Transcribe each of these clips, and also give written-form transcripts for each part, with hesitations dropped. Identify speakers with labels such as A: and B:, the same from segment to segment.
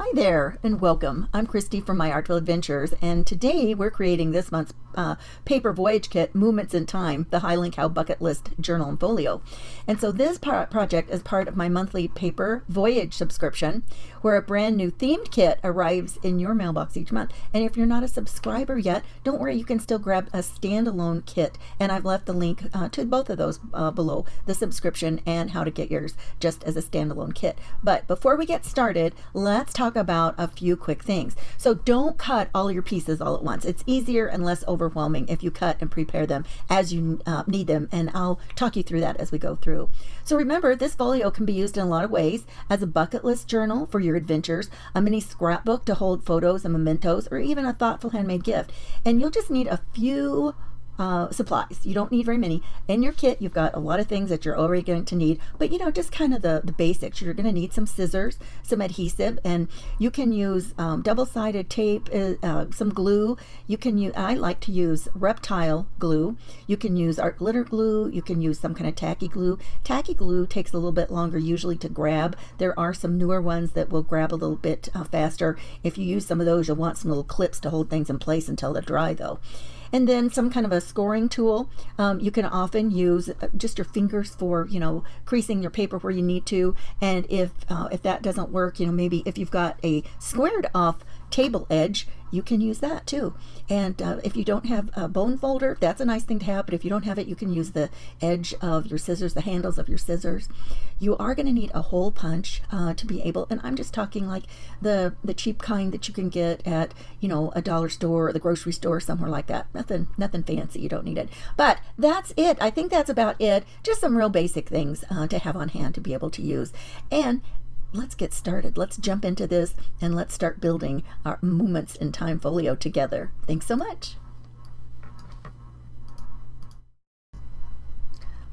A: Hi there and welcome. I'm Christy from My Artful Adventures, and today we're creating this month's Paper Voyage kit, Moo-ments in Time, the Highland Cow Bucket List Journal and Folio. And so this project is part of my monthly Paper Voyage subscription, where a brand new themed kit arrives in your mailbox each month. And if you're not a subscriber yet, don't worry, you can still grab a standalone kit. And I've left the link to both of those below, the subscription and how to get yours just as a standalone kit. But before we get started, let's talk about a few quick things. So don't cut all your pieces all at once. It's easier and less overwhelming if you cut and prepare them as you need them, and I'll talk you through that as we go through. So remember, this folio can be used in a lot of ways: as a bucket list journal for your adventures, a mini scrapbook to hold photos and mementos, or even a thoughtful handmade gift. And you'll just need a few supplies. You don't need very many. In your kit, you've got a lot of things that you're already going to need, but just kind of the basics. You're going to need some scissors, some adhesive, and you can use double-sided tape, some glue. You can use, I like to use reptile glue. You can use art glitter glue. You can use some kind of tacky glue. Tacky glue takes a little bit longer usually to grab. There are some newer ones that will grab a little bit faster. If you use some of those, you'll want some little clips to hold things in place until they're dry though. And then some kind of a scoring tool. You can often use just your fingers for, creasing your paper where you need to. And if that doesn't work, maybe if you've got a squared off table edge, you can use that too. And if you don't have a bone folder, that's a nice thing to have, but if you don't have it, you can use the edge of your scissors, the handles of your scissors. You are going to need a hole punch to be able, and I'm just talking like the cheap kind that you can get at a dollar store or the grocery store, somewhere like that. Nothing fancy, you don't need it. But that's it. I think that's about it. Just some real basic things to have on hand to be able to use. And let's get started. Let's jump into this and let's start building our Moo-ments in Time folio together. Thanks so much.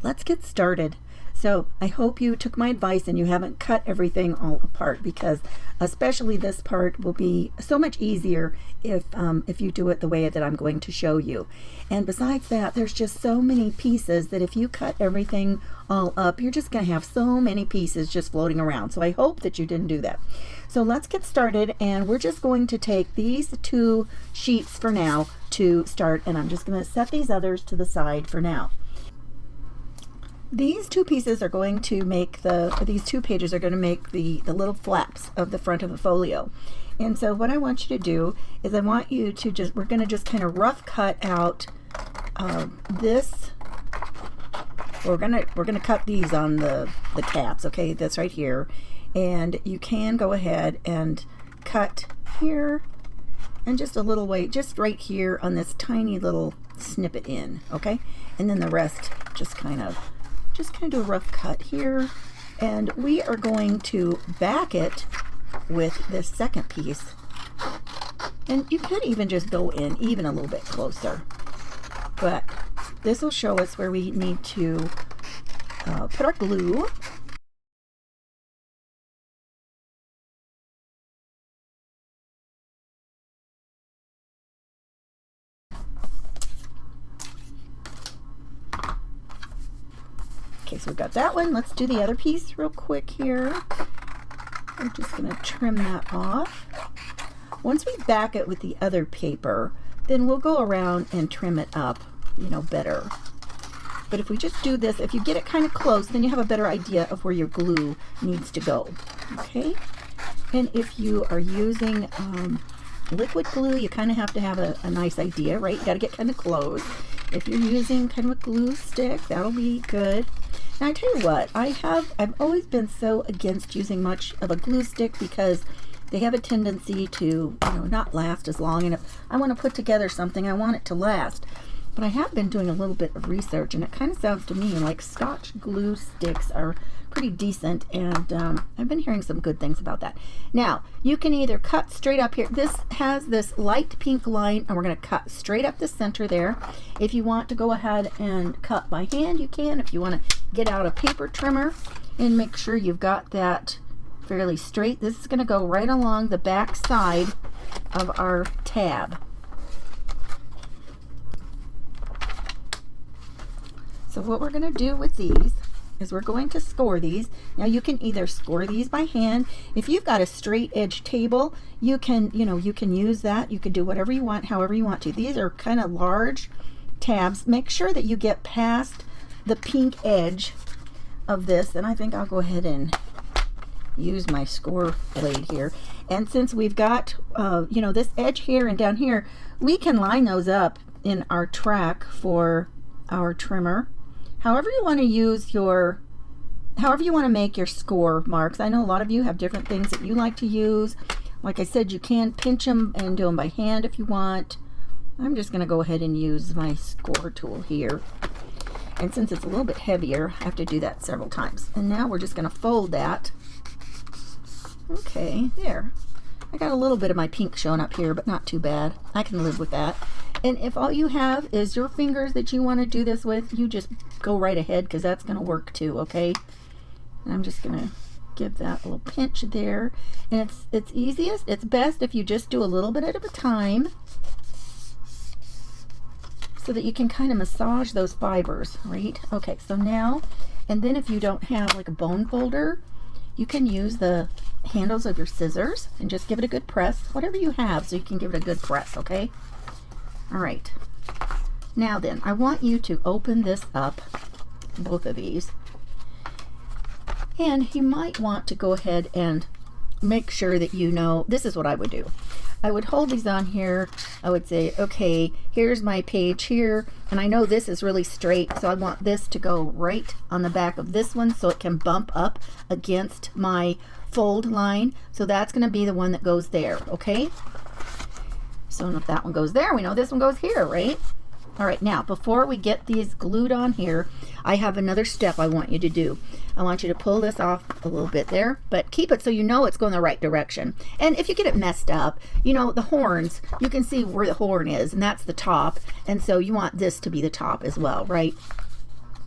A: Let's get started. So I hope you took my advice and you haven't cut everything all apart, because especially this part will be so much easier if you do it the way that I'm going to show you. And besides that, there's just so many pieces that if you cut everything all up, you're just going to have so many pieces just floating around. So I hope that you didn't do that. So let's get started, and we're just going to take these two sheets for now to start, and I'm just going to set these others to the side for now. These two pieces are going to make these two pages are going to make the little flaps of the front of the folio. And so what I want you to do is I want you to we're going to just kind of rough cut out this. We're gonna cut these on the caps, okay? That's right here. And you can go ahead and cut here and just a little way, just right here on this tiny little snippet in, okay? And then the rest just kind of do a rough cut here, and we are going to back it with this second piece. And you could even just go in even a little bit closer, but this will show us where we need to put our glue. Okay, so we've got that one. Let's do the other piece real quick here. I'm just going to trim that off. Once we back it with the other paper, then we'll go around and trim it up, better. But if we just do this, if you get it kind of close, then you have a better idea of where your glue needs to go, okay? And if you are using liquid glue, you kind of have to have a nice idea, right? You got to get kind of close. If you're using kind of a glue stick, that'll be good. Now I tell you what, I've always been so against using much of a glue stick because they have a tendency to not last as long, and if I want to put together something, I want it to last. But I have been doing a little bit of research, and it kind of sounds to me like Scotch glue sticks are pretty decent, and I've been hearing some good things about that. Now, you can either cut straight up here. This has this light pink line, and we're going to cut straight up the center there. If you want to go ahead and cut by hand, you can. If you want to get out a paper trimmer and make sure you've got that fairly straight, this is going to go right along the back side of our tab. So what we're going to do with these is we're going to score these. Now you can either score these by hand. If you've got a straight edge table, you can, you can use that. You can do whatever you want, however you want to. These are kind of large tabs. Make sure that you get past the pink edge of this, and I think I'll go ahead and use my score blade here. And since we've got this edge here and down here, we can line those up in our track for our trimmer. However you want to make your score marks. I know a lot of you have different things that you like to use. Like I said, you can pinch them and do them by hand if you want. I'm just going to go ahead and use my score tool here. And since it's a little bit heavier, I have to do that several times. And now we're just going to fold that. Okay, there. I got a little bit of my pink showing up here, but not too bad. I can live with that. And if all you have is your fingers that you want to do this with, you just go right ahead, because that's going to work too, okay? And I'm just going to give that a little pinch there. And it's best if you just do a little bit at a time, so that you can kind of massage those fibers, right? Okay, so now, and then if you don't have like a bone folder, you can use the handles of your scissors and just give it a good press, whatever you have, so you can give it a good press, okay? All right. Now then, I want you to open this up, both of these, and you might want to go ahead and make sure that this is what I would do. I would hold these on here. I would say, okay, here's my page here, and I know this is really straight, so I want this to go right on the back of this one so it can bump up against my fold line. So that's going to be the one that goes there, okay? So if that one goes there, we know this one goes here, right? All right, now before we get these glued on here, I have another step I want you to do. I want you to pull this off a little bit there, but keep it so you know it's going the right direction. And if you get it messed up, the horns, you can see where the horn is, and that's the top. And so you want this to be the top as well, right?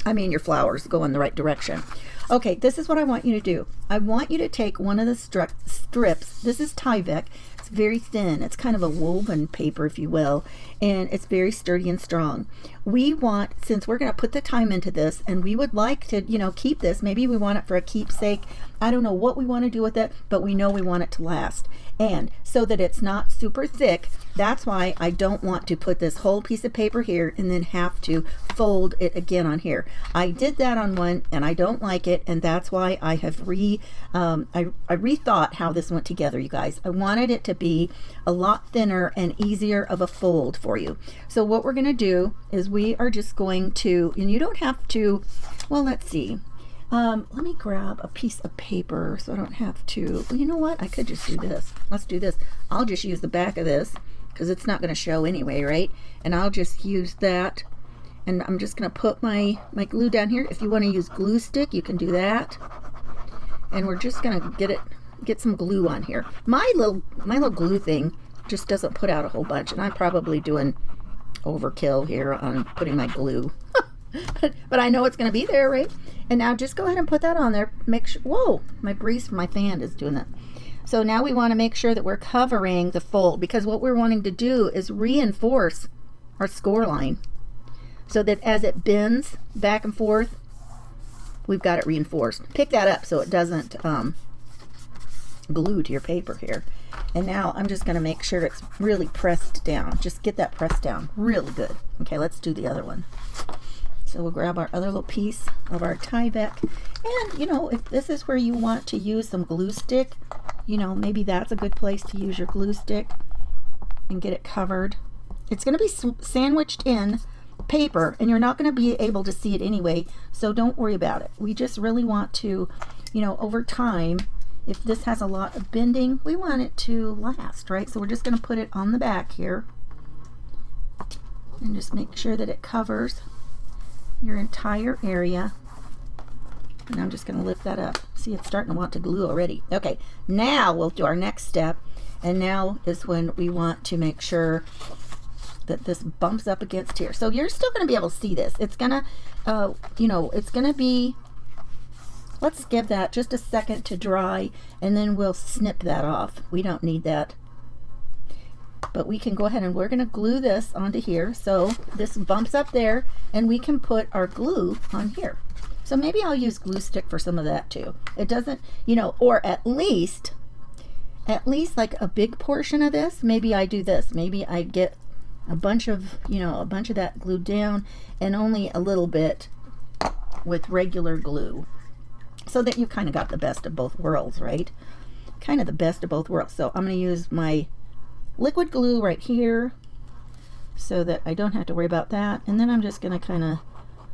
A: I mean, your flowers go in the right direction. Okay, this is what I want you to do. I want you to take one of the strips. This is Tyvek. It's very thin. It's kind of a woven paper, if you will, and it's very sturdy and strong. We want, since we're going to put the time into this, and we would like to, keep this. Maybe we want it for a keepsake. I don't know what we want to do with it, but we know we want it to last. And so that it's not super thick, that's why I don't want to put this whole piece of paper here and then have to fold it again on here. I did that on one and I don't like it, and that's why I have I rethought how this went together, you guys. I wanted it to be a lot thinner and easier of a fold for you. So what we're going to do is we are just going to, and you don't have to, well, let's see. Let me grab a piece of paper so I don't have to. Well, you know what? I could just do this. Let's do this. I'll just use the back of this because it's not going to show anyway, right? And I'll just use that. And I'm just going to put my glue down here. If you want to use glue stick, you can do that. And we're just going to get some glue on here. My little glue thing just doesn't put out a whole bunch, and I'm probably doing overkill here on putting my glue. but I know it's going to be there, right? And now just go ahead and put that on there. Make sure, whoa, my breeze from my fan is doing that. So now we want to make sure that we're covering the fold, because what we're wanting to do is reinforce our score line so that as it bends back and forth, we've got it reinforced. Pick that up so it doesn't glue to your paper here. And now I'm just going to make sure it's really pressed down. Just get that pressed down really good. Okay, let's do the other one. So we'll grab our other little piece of our Tyvek. And, if this is where you want to use some glue stick, maybe that's a good place to use your glue stick and get it covered. It's going to be sandwiched in paper, and you're not going to be able to see it anyway, so don't worry about it. We just really want to, over time, if this has a lot of bending, we want it to last, right? So we're just going to put it on the back here and just make sure that it covers your entire area. And I'm just going to lift that up. See, it's starting to want to glue already. Okay, now we'll do our next step, and now is when we want to make sure that this bumps up against here. So you're still going to be able to see this. It's gonna it's gonna be, let's give that just a second to dry, and then we'll snip that off. We don't need that, but we can go ahead and we're going to glue this onto here. So this bumps up there, and we can put our glue on here. So maybe I'll use glue stick for some of that too. It doesn't, you know, or at least like a big portion of this. Maybe I do this. Maybe I get a bunch of, you know, a bunch of that glued down and only a little bit with regular glue, so that you kind of got the best of both worlds, right? Kind of the best of both worlds. So I'm going to use my liquid glue right here so that I don't have to worry about that. And then I'm just going to kind of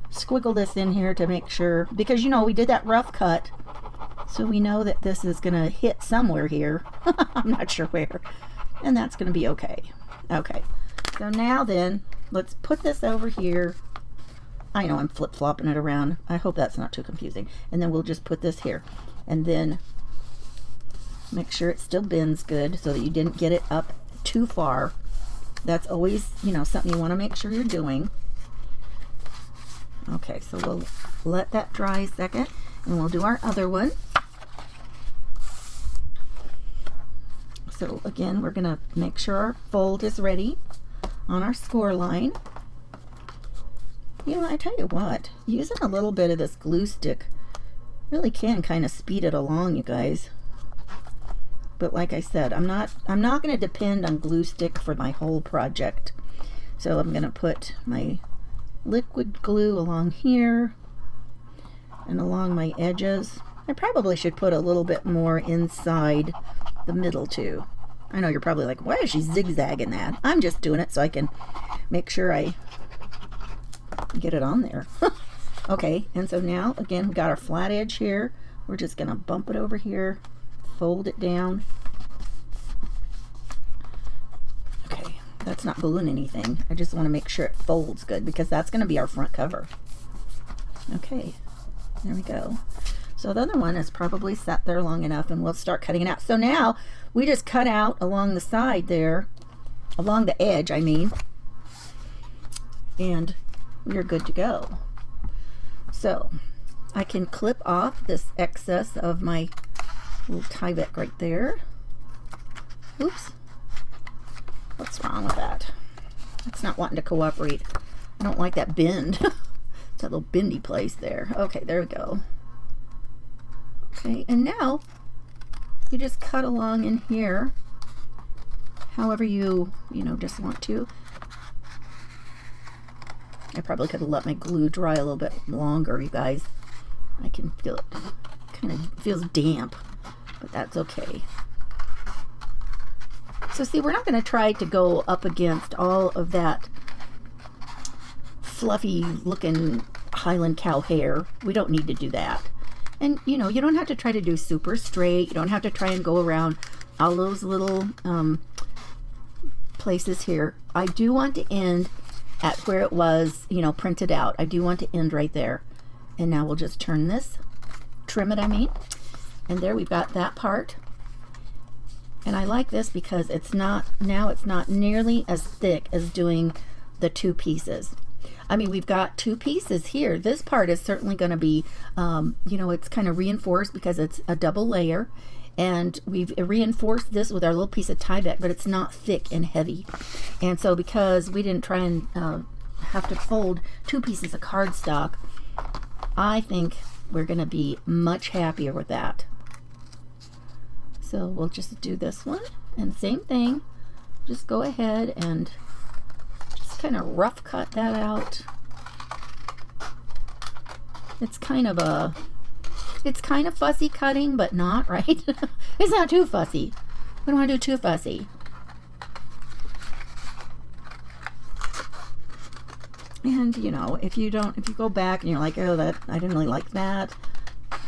A: squiggle this in here to make sure, because you know we did that rough cut, so we know that this is going to hit somewhere here. I'm not sure where, and that's going to be okay. Okay, so now then let's put this over here. I know I'm flip-flopping it around. I hope that's not too confusing. And then we'll just put this here, and then make sure it still bends good so that you didn't get it up too far. That's always, you know, something you want to make sure you're doing. Okay, so we'll let that dry a second, and we'll do our other one. So again, we're gonna make sure our fold is ready on our score line. You know, I tell you what, using a little bit of this glue stick really can kind of speed it along, you guys. But like I said, I'm not going to depend on glue stick for my whole project. So I'm going to put my liquid glue along here and along my edges. I probably should put a little bit more inside the middle too. I know you're probably like, why is she zigzagging that? I'm just doing it so I can make sure I get it on there. Okay, and so now again we got our flat edge here. We're just gonna bump it over here, fold it down. Okay, that's not gluing anything. I just want to make sure it folds good because that's going to be our front cover. Okay, there we go. So the other one is probably sat there long enough, and we'll start cutting it out. So now we just cut out along the side there, along the edge I mean, and we're good to go. So I can clip off this excess of my little Tyvek right there. Oops. What's wrong with that? It's not wanting to cooperate. I don't like that bend. It's that little bendy place there. Okay, there we go. Okay, and now you just cut along in here however you just want to. I probably could have let my glue dry a little bit longer, you guys. I can feel it kind of feels damp, but that's okay. So see, we're not going to try to go up against all of that fluffy looking Highland cow hair. We don't need to do that. And you know, you don't have to try to do super straight. You don't have to try and go around all those little places here. I do want to end at where it was, you know, printed out. I do want to end right there. And now we'll just turn this, trim it I mean, and there we've got that part. And I like this because it's not nearly as thick as doing the two pieces. I mean, we've got two pieces here. This part is certainly going to be, you know, it's kind of reinforced because it's a double layer. And we've reinforced this with our little piece of Tyvek, but it's not thick and heavy. And so because we didn't try and have to fold two pieces of cardstock, I think we're going to be much happier with that. So we'll just do this one, and same thing, just go ahead and just kind of rough cut that out. It's kind of fussy cutting, but not, right? It's not too fussy. We don't want to do too fussy. And you know, if you go back and you're like, oh, that I didn't really like that,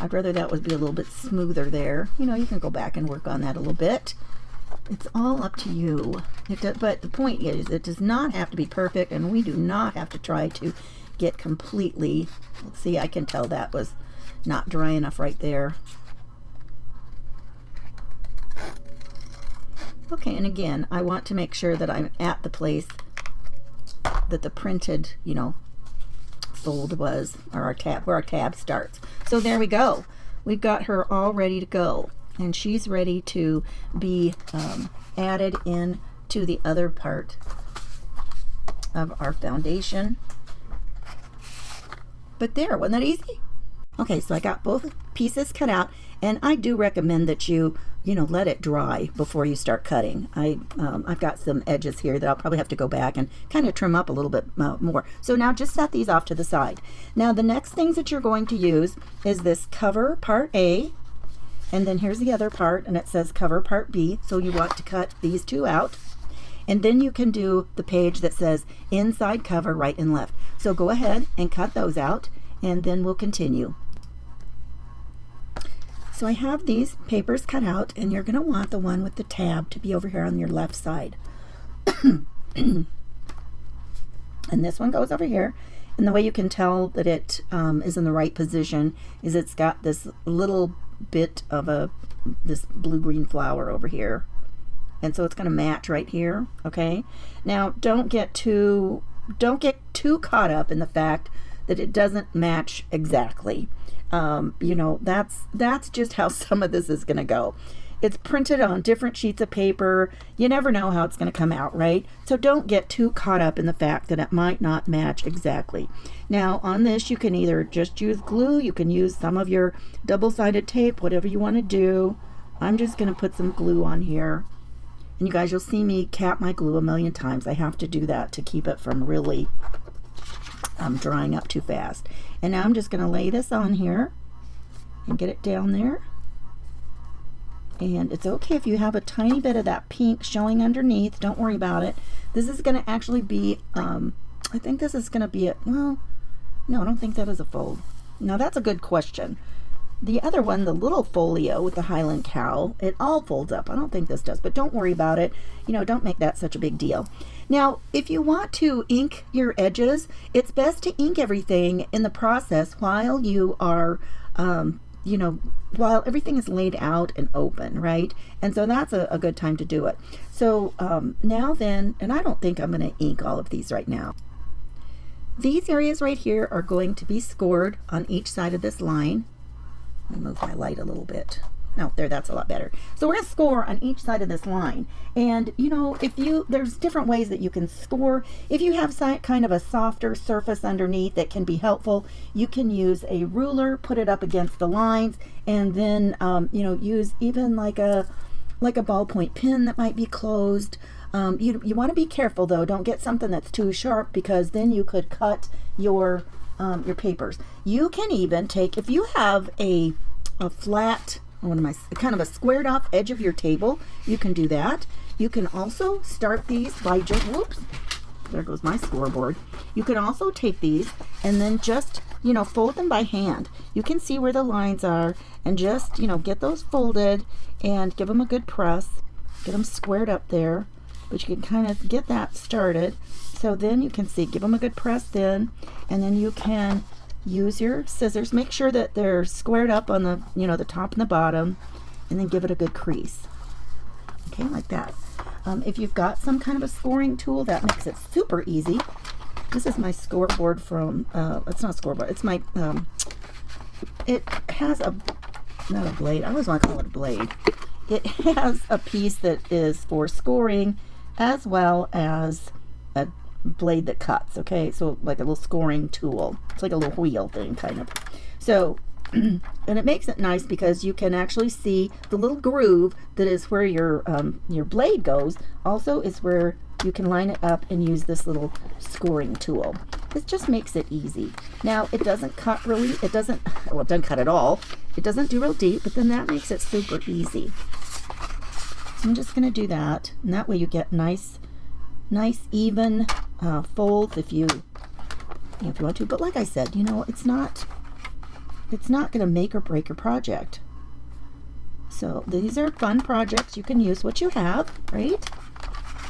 A: I'd rather that would be a little bit smoother there. You know, you can go back and work on that a little bit. It's all up to you. But the point is, it does not have to be perfect, and we do not have to try to get completely. See, I can tell that was not dry enough right there. Okay, and again, I want to make sure that I'm at the place that the printed, you know, fold was, or our tab, where our tab starts. So there we go. We've got her all ready to go, and she's ready to be added in to the other part of our foundation. But there, wasn't that easy? Okay, so I got both pieces cut out, and I do recommend that you let it dry before you start cutting. I've got some edges here that I'll probably have to go back and kind of trim up a little bit more. So now just set these off to the side. Now the next things that you're going to use is this cover part A, and then here's the other part, and it says cover part B, so you want to cut these two out. And then you can do the page that says inside cover right and left. So go ahead and cut those out, and then we'll continue. So I have these papers cut out, and you're going to want the one with the tab to be over here on your left side. And this one goes over here. And the way you can tell that it is in the right position is it's got this little bit of this blue-green flower over here. And so it's going to match right here, okay? Now, don't get too caught up in the fact that it doesn't match exactly. That's just how some of this is going to go. It's printed on different sheets of paper. You never know how it's going to come out, right? So don't get too caught up in the fact that it might not match exactly. Now on this, you can either just use glue, you can use some of your double-sided tape, whatever you want to do. I'm just going to put some glue on here. And you guys, you'll see me cap my glue a million times. I have to do that to keep it from really drying up too fast. And now I'm just going to lay this on here and get it down there. And it's okay if you have a tiny bit of that pink showing underneath. Don't worry about it. This is going to actually be, I think this is going to be well, no, I don't think that is a fold. Now that's a good question. The other one, the little folio with the Highland cow, it all folds up. I don't think this does, but don't worry about it. Don't make that such a big deal. Now, if you want to ink your edges, it's best to ink everything in the process while you are, while everything is laid out and open, right? And so that's a good time to do it. So now then, and I don't think I'm going to ink all of these right now. These areas right here are going to be scored on each side of this line. Let me move my light a little bit. No, there, that's a lot better. So we're going to score on each side of this line. And, there's different ways that you can score. If you have kind of a softer surface underneath that can be helpful, you can use a ruler, put it up against the lines, and then, use even like a ballpoint pen that might be closed. You want to be careful, though. Don't get something that's too sharp, because then you could cut your papers. You can even take, if you have a flat, kind of a squared off edge of your table, you can do that. You can also start these by just, whoops, there goes my scoreboard. You can also take these and then just, fold them by hand. You can see where the lines are, and just, get those folded and give them a good press. Get them squared up there, but you can kind of get that started. So then you can see, give them a good press then, and then you can use your scissors. Make sure that they're squared up on the, the top and the bottom, and then give it a good crease. Okay, like that. If you've got some kind of a scoring tool, that makes it super easy. This is my scoreboard from, it's not a scoreboard, it's my, it has not a blade, I always want to call it a blade. It has a piece that is for scoring as well as a blade that cuts, okay? So like a little scoring tool. It's like a little wheel thing, kind of. So, and it makes it nice because you can actually see the little groove that is where your blade goes. Also is where you can line it up and use this little scoring tool. This just makes it easy. Now, it doesn't cut really, it doesn't cut at all. It doesn't do real deep, but then that makes it super easy. So I'm just going to do that, and that way you get nice even folds if you want to. But like I said, it's not going to make or break your project. So these are fun projects. You can use what you have, right?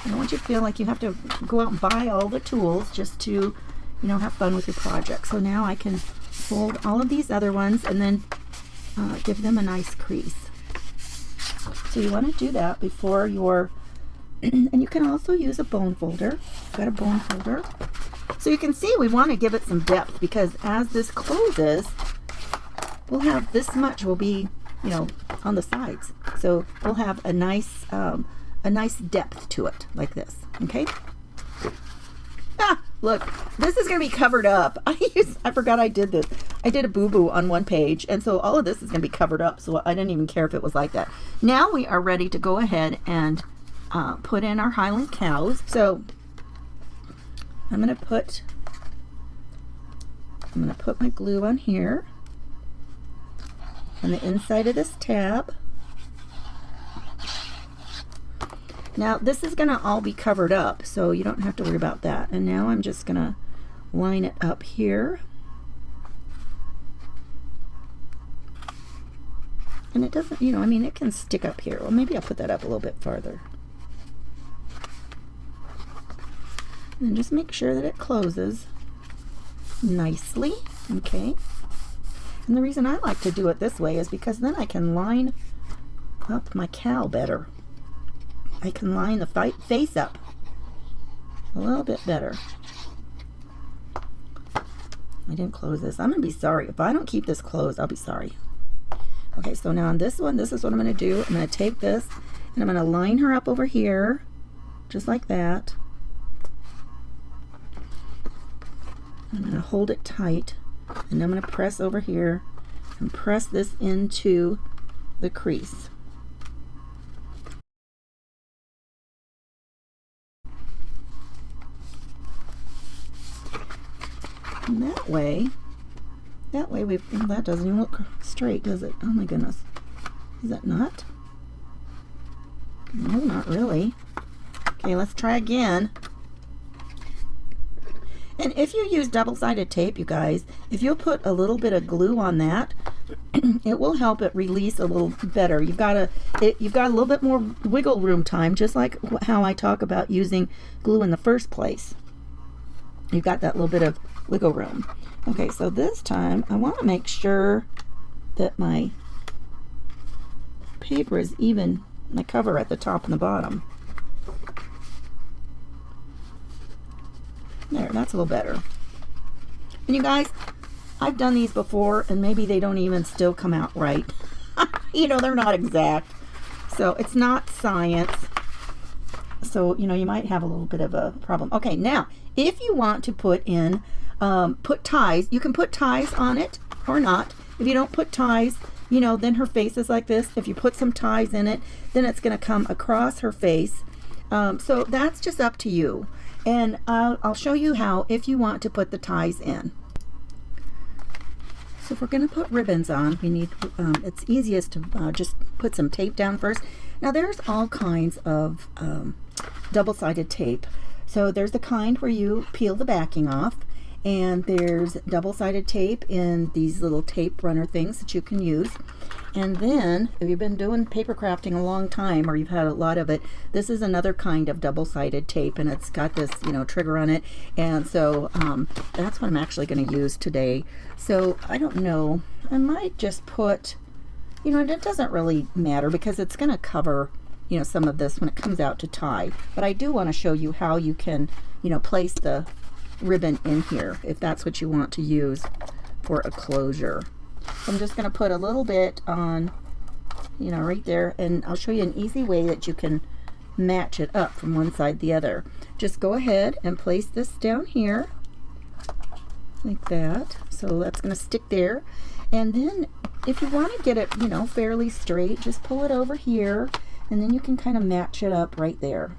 A: I don't want you to feel like you have to go out and buy all the tools just to, have fun with your project. So now I can fold all of these other ones and then give them a nice crease. So you want to do that before your, and you can also use a bone folder. Got a bone folder. So you can see we want to give it some depth, because as this closes, we'll have this much will be, on the sides. So we'll have a nice depth to it, like this, okay? Look, this is going to be covered up. I forgot I did this. I did a boo-boo on one page, and so all of this is going to be covered up, so I didn't even care if it was like that. Now we are ready to go ahead and put in our Highland cows. So I'm going to put my glue on here on the inside of this tab. Now this is going to all be covered up, so you don't have to worry about that. And now I'm just going to line it up here. And it doesn't, you know, I mean, it can stick up here. Well, maybe I'll put that up a little bit farther. And just make sure that it closes nicely, okay? And the reason I like to do it this way is because then I can line up my cow better. I can line the face up a little bit better. I didn't close this. I'm going to be sorry. If I don't keep this closed, I'll be sorry. Okay, so now on this one, this is what I'm going to do. I'm going to take this and I'm going to line her up over here, just like that. I'm going to hold it tight, and I'm going to press over here and press this into the crease. And that way that doesn't even look straight, does it? Oh my goodness. Is that not? No, not really. Okay, let's try again. And if you use double-sided tape, you guys, if you'll put a little bit of glue on that, it will help it release a little better. You've got a little bit more wiggle room time, just like how I talk about using glue in the first place. You've got that little bit of wiggle room. Okay, so this time I want to make sure that my paper is even, my cover at the top and the bottom. There, that's a little better. And you guys, I've done these before, and maybe they don't even still come out right. You know, they're not exact. So it's not science. So, you know, you might have a little bit of a problem. Okay, now, if you want to put in, put ties, you can put ties on it or not. If you don't put ties, you know, then her face is like this. If you put some ties in it, then it's going to come across her face. So that's just up to you. And I'll show you how if you want to put the ties in. So if we're going to put ribbons on, we need, it's easiest to just put some tape down first. Now there's all kinds of double-sided tape. So there's the kind where you peel the backing off, and there's double-sided tape in these little tape runner things that you can use. And then if you've been doing paper crafting a long time, or you've had a lot of it, this is another kind of double-sided tape, and it's got this, you know, trigger on it. And so that's what I'm actually going to use today. So I don't know, I might just put, you know, it doesn't really matter because it's going to cover, you know, some of this when it comes out to tie. But I do want to show you how you can, you know, place the ribbon in here if that's what you want to use for a closure. So I'm just going to put a little bit on, you know, right there, and I'll show you an easy way that you can match it up from one side to the other. Just go ahead and place this down here like that. So that's going to stick there. And then if you want to get it, you know, fairly straight, just pull it over here, and then you can kind of match it up right there.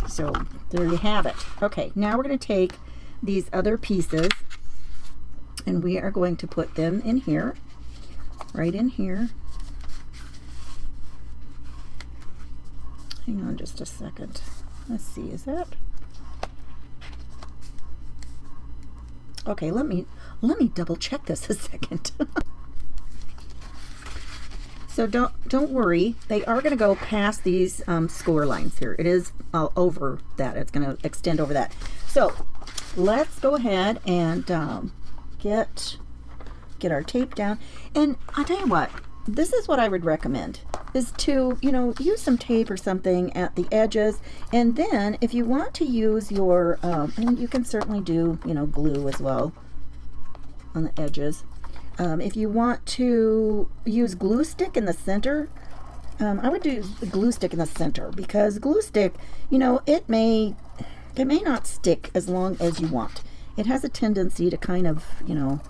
A: So there you have it. Okay, now we're going to take these other pieces and we are going to put them in here, right in here. Hang on just a second. Let's see, is that? Okay, let me double check this a second. So don't worry, they are going to go past these score lines here. It is over that. It's going to extend over that. So let's go ahead and get our tape down. And I'll tell you what, this is what I would recommend, is to, you know, use some tape or something at the edges. And then if you want to use your, and you can certainly do, you know, glue as well on the edges. If you want to use glue stick in the center, I would do the glue stick in the center, because glue stick, you know, it may not stick as long as you want. It has a tendency to kind of, you know,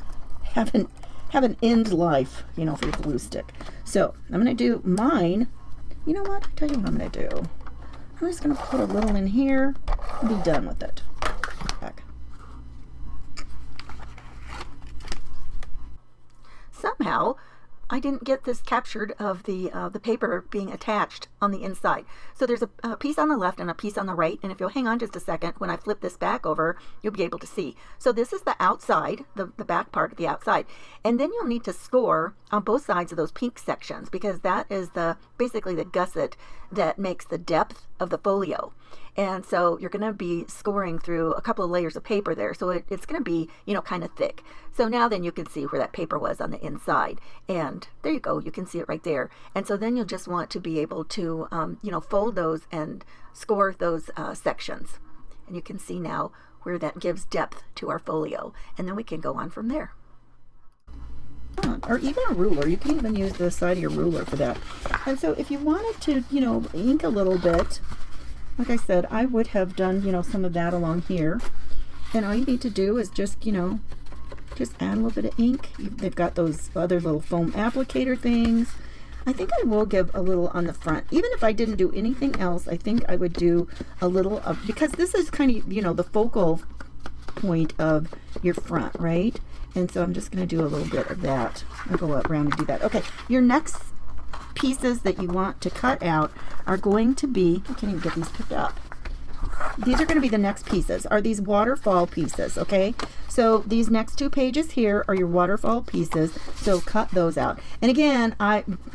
A: have an end life, you know, for your glue stick. So I'm going to do mine. You know what? I'll tell you what I'm going to do. I'm just going to put a little in here and be done with it. Back. Somehow I didn't get this captured of the paper being attached on the inside. So there's a piece on the left and a piece on the right, and if you'll hang on just a second, when I flip this back over, you'll be able to see. So this is the outside, the back part of the outside, and then you'll need to score on both sides of those pink sections, because that is basically the gusset that makes the depth of the folio. And so you're going to be scoring through a couple of layers of paper there. So it's going to be, you know, kind of thick. So now then you can see where that paper was on the inside. And there you go. You can see it right there. And so then you'll just want to be able to, you know, fold those and score those sections. And you can see now where that gives depth to our folio. And then we can go on from there. Or even a ruler. You can even use the side of your ruler for that. And so if you wanted to, you know, ink a little bit, like I said, I would have done, you know, some of that along here. And all you need to do is just, you know, just add a little bit of ink. They've got those other little foam applicator things. I think I will give a little on the front. Even if I didn't do anything else, I think I would do a little of, because this is kind of, you know, the focal point of your front, right? And so I'm just going to do a little bit of that. I'll go around and do that. Okay, your next pieces that you want to cut out are going to be, I can't even get these picked up. These are going to be the next pieces, are these waterfall pieces, okay? So these next two pages here are your waterfall pieces, so cut those out. And again,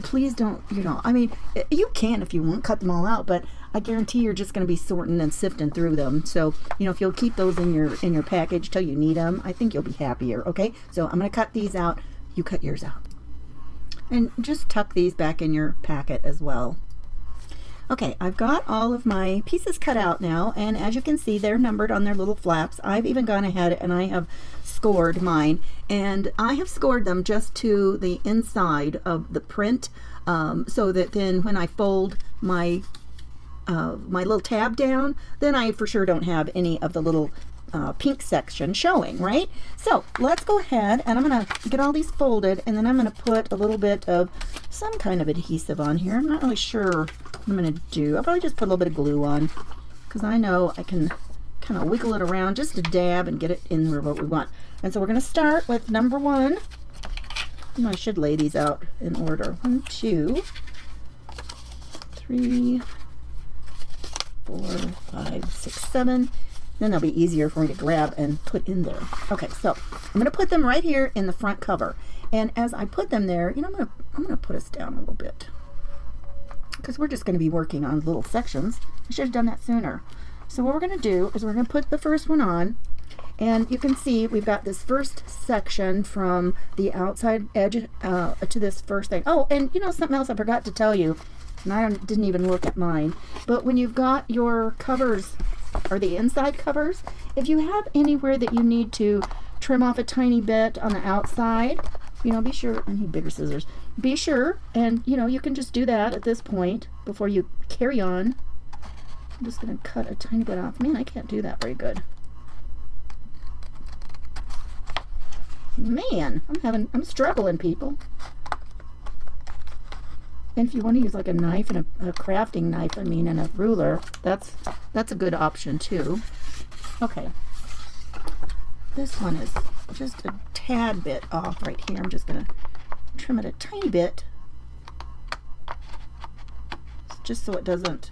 A: please don't, you know, I mean, you can if you want, cut them all out, but I guarantee you're just going to be sorting and sifting through them. So, you know, if you'll keep those in your package till you need them, I think you'll be happier, okay? So I'm going to cut these out. You cut yours out. And just tuck these back in your packet as well. Okay, I've got all of my pieces cut out now, and as you can see, they're numbered on their little flaps. I've even gone ahead and I have scored mine, and I have scored them just to the inside of the print, so that then when I fold my my little tab down, then I for sure don't have any of the little pink section showing, right? So let's go ahead and I'm going to get all these folded, and then I'm going to put a little bit of some kind of adhesive on here. I'm not really sure what I'm going to do. I'll probably just put a little bit of glue on, because I know I can kind of wiggle it around just a dab and get it in where what we want. And so we're going to start with number 1. I should lay these out in order. 1, 2, 3, 4, 5, 6, 7. Then they'll be easier for me to grab and put in there. Okay, so I'm going to put them right here in the front cover. And as I put them there, you know, I'm going to put us down a little bit, because we're just going to be working on little sections. I should have done that sooner. So what we're going to do is we're going to put the first one on, and you can see we've got this first section from the outside edge to this first thing. Oh, and you know, something else I forgot to tell you, and I didn't even look at mine, but when you've got your covers, or the inside covers, if you have anywhere that you need to trim off a tiny bit on the outside, you know, be sure, I need bigger scissors, be sure, and you know, you can just do that at this point before you carry on. I'm just going to cut a tiny bit off. Man, I can't do that very good. Man, I'm struggling, people. And if you want to use like a knife and a crafting knife, I mean, and a ruler, that's a good option too. Okay. This one is just a tad bit off right here. I'm just going to trim it a tiny bit, just so it doesn't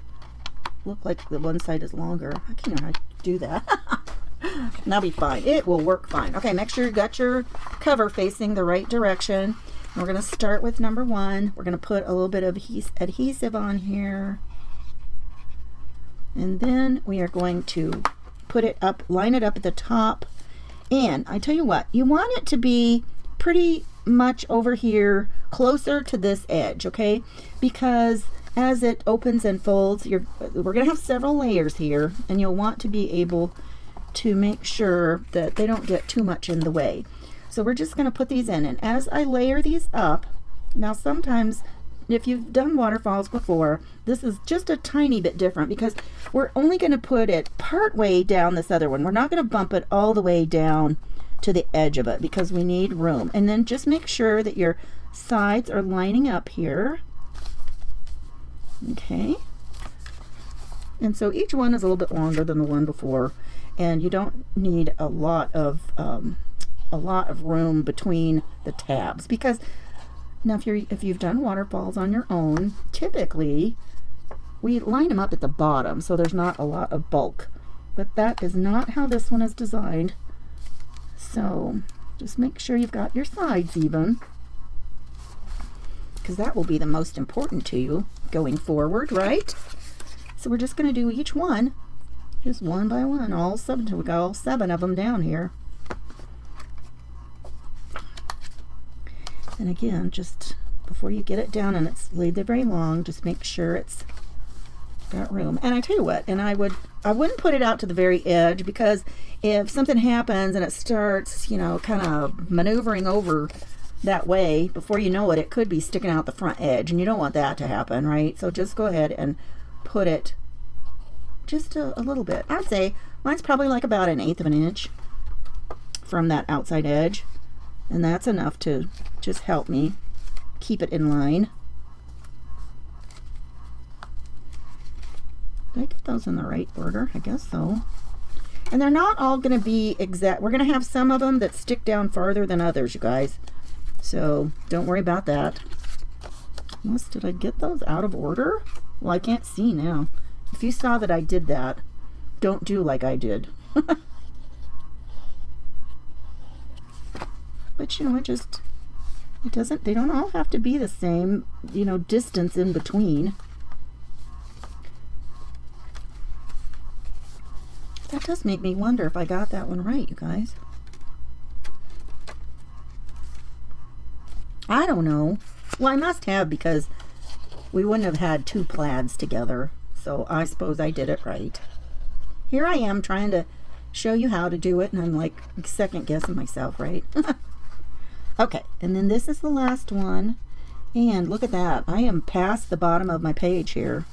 A: look like the one side is longer. I can't know how to do that. That'll be fine. It will work fine. Okay, make sure you got your cover facing the right direction. We're going to start with number 1. We're going to put a little bit of adhesive on here. And then we are going to put it up, line it up at the top. And I tell you what, you want it to be pretty much over here, closer to this edge, okay? Because as it opens and folds, we're going to have several layers here, and you'll want to be able to make sure that they don't get too much in the way. So we're just going to put these in, and as I layer these up, now sometimes if you've done waterfalls before, this is just a tiny bit different because we're only going to put it part way down this other one. We're not going to bump it all the way down to the edge of it because we need room. And then just make sure that your sides are lining up here. Okay. And so each one is a little bit longer than the one before, and you don't need a lot of room between the tabs, because now if you've done waterfalls on your own, typically we line them up at the bottom so there's not a lot of bulk, but that is not how this one is designed. So just make sure you've got your sides even, because that will be the most important to you going forward, right? So we're just going to do each one just one by one, all 7 until we got all 7 of them down here. And again, just before you get it down and it's laid there very long, just make sure it's got room. And I tell you what, and I wouldn't put it out to the very edge, because if something happens and it starts, you know, kind of maneuvering over that way, before you know it, it could be sticking out the front edge, and you don't want that to happen, right? So just go ahead and put it just a little bit. I'd say mine's probably like about 1/8 of an inch from that outside edge, and that's enough to just help me keep it in line. Did I get those in the right order? I guess so. And they're not all going to be exact. We're going to have some of them that stick down farther than others, you guys. So don't worry about that. Unless, did I get those out of order? Well, I can't see now. If you saw that I did that, don't do like I did. But you know, it doesn't, they don't all have to be the same, you know, distance in between. That does make me wonder if I got that one right, you guys. I don't know. Well, I must have, because we wouldn't have had 2 plaids together. So I suppose I did it right. Here I am trying to show you how to do it, and I'm like second guessing myself, right? Okay, and then this is the last one. And look at that. I am past the bottom of my page here.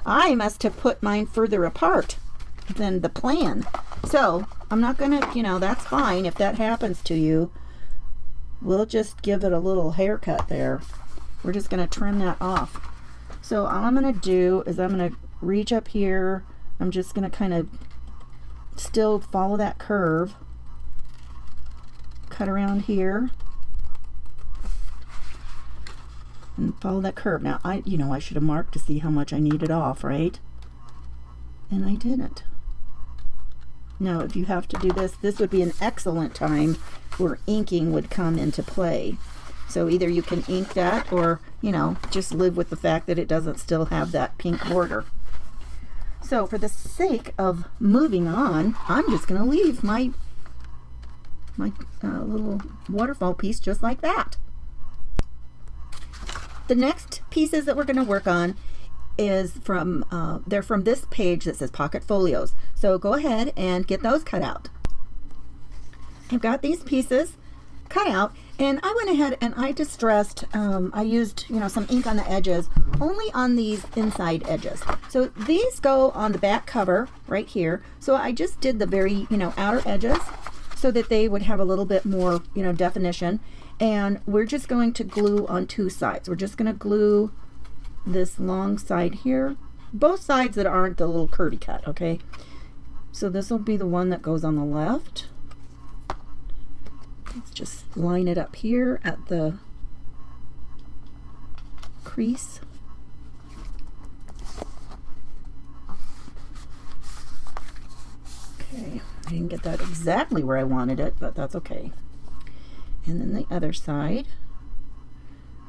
A: I must have put mine further apart than the plan. So I'm not gonna, you know, that's fine if that happens to you. We'll just give it a little haircut there. We're just gonna trim that off. So all I'm gonna do is I'm gonna reach up here. I'm just gonna kind of still follow that curve. Cut around here. And follow that curve. Now I should have marked to see how much I needed off, right? And I didn't. Now, if you have to do this, this would be an excellent time where inking would come into play. So either you can ink that, or, you know, just live with the fact that it doesn't still have that pink border. So for the sake of moving on, I'm just going to leave my little waterfall piece just like that. The next pieces that we're going to work on is from they're from this page that says Pocket Folios. So go ahead and get those cut out. I've got these pieces cut out, and I went ahead and I distressed, I used, you know, some ink on the edges, only on these inside edges. So these go on the back cover right here. So I just did the very, you know, outer edges so that they would have a little bit more, you know, definition. And we're just going to glue on 2 sides. We're just going to glue this long side here, both sides that aren't the little curvy cut, okay? So this will be the one that goes on the left. Let's just line it up here at the crease. Okay, I didn't get that exactly where I wanted it, but that's okay. And then the other side.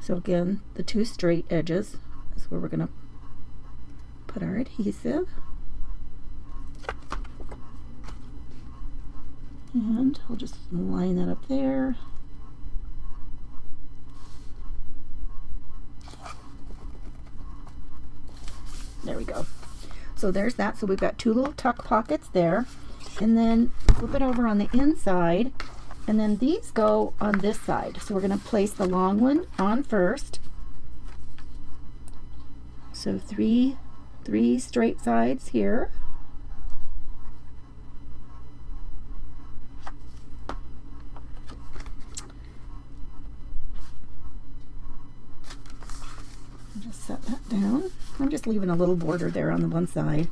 A: So again, the 2 straight edges is where we're going to put our adhesive. And I'll just line that up there. There we go. So there's that. So we've got 2 little tuck pockets there. And then flip it over on the inside. And then these go on this side. So we're going to place the long one on first. So three straight sides here. Just set that down. I'm just leaving a little border there on the one side.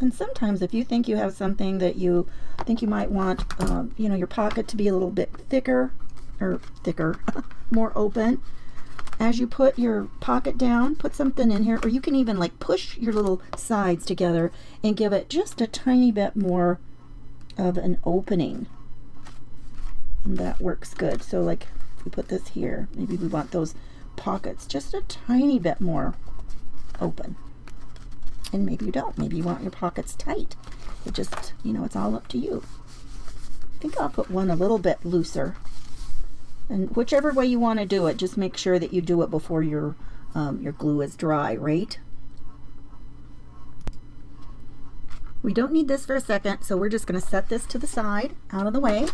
A: And sometimes if you think you have something that you think you might want, you know, your pocket to be a little bit thicker, more open, as you put your pocket down, put something in here, or you can even like push your little sides together and give it just a tiny bit more of an opening. And that works good. So like if we put this here, maybe we want those pockets just a tiny bit more open. And maybe you don't. Maybe you want your pockets tight. It just, you know, it's all up to you. I think I'll put one a little bit looser. And whichever way you want to do it, just make sure that you do it before your glue is dry, right? We don't need this for a second, so we're just going to set this to the side, out of the way.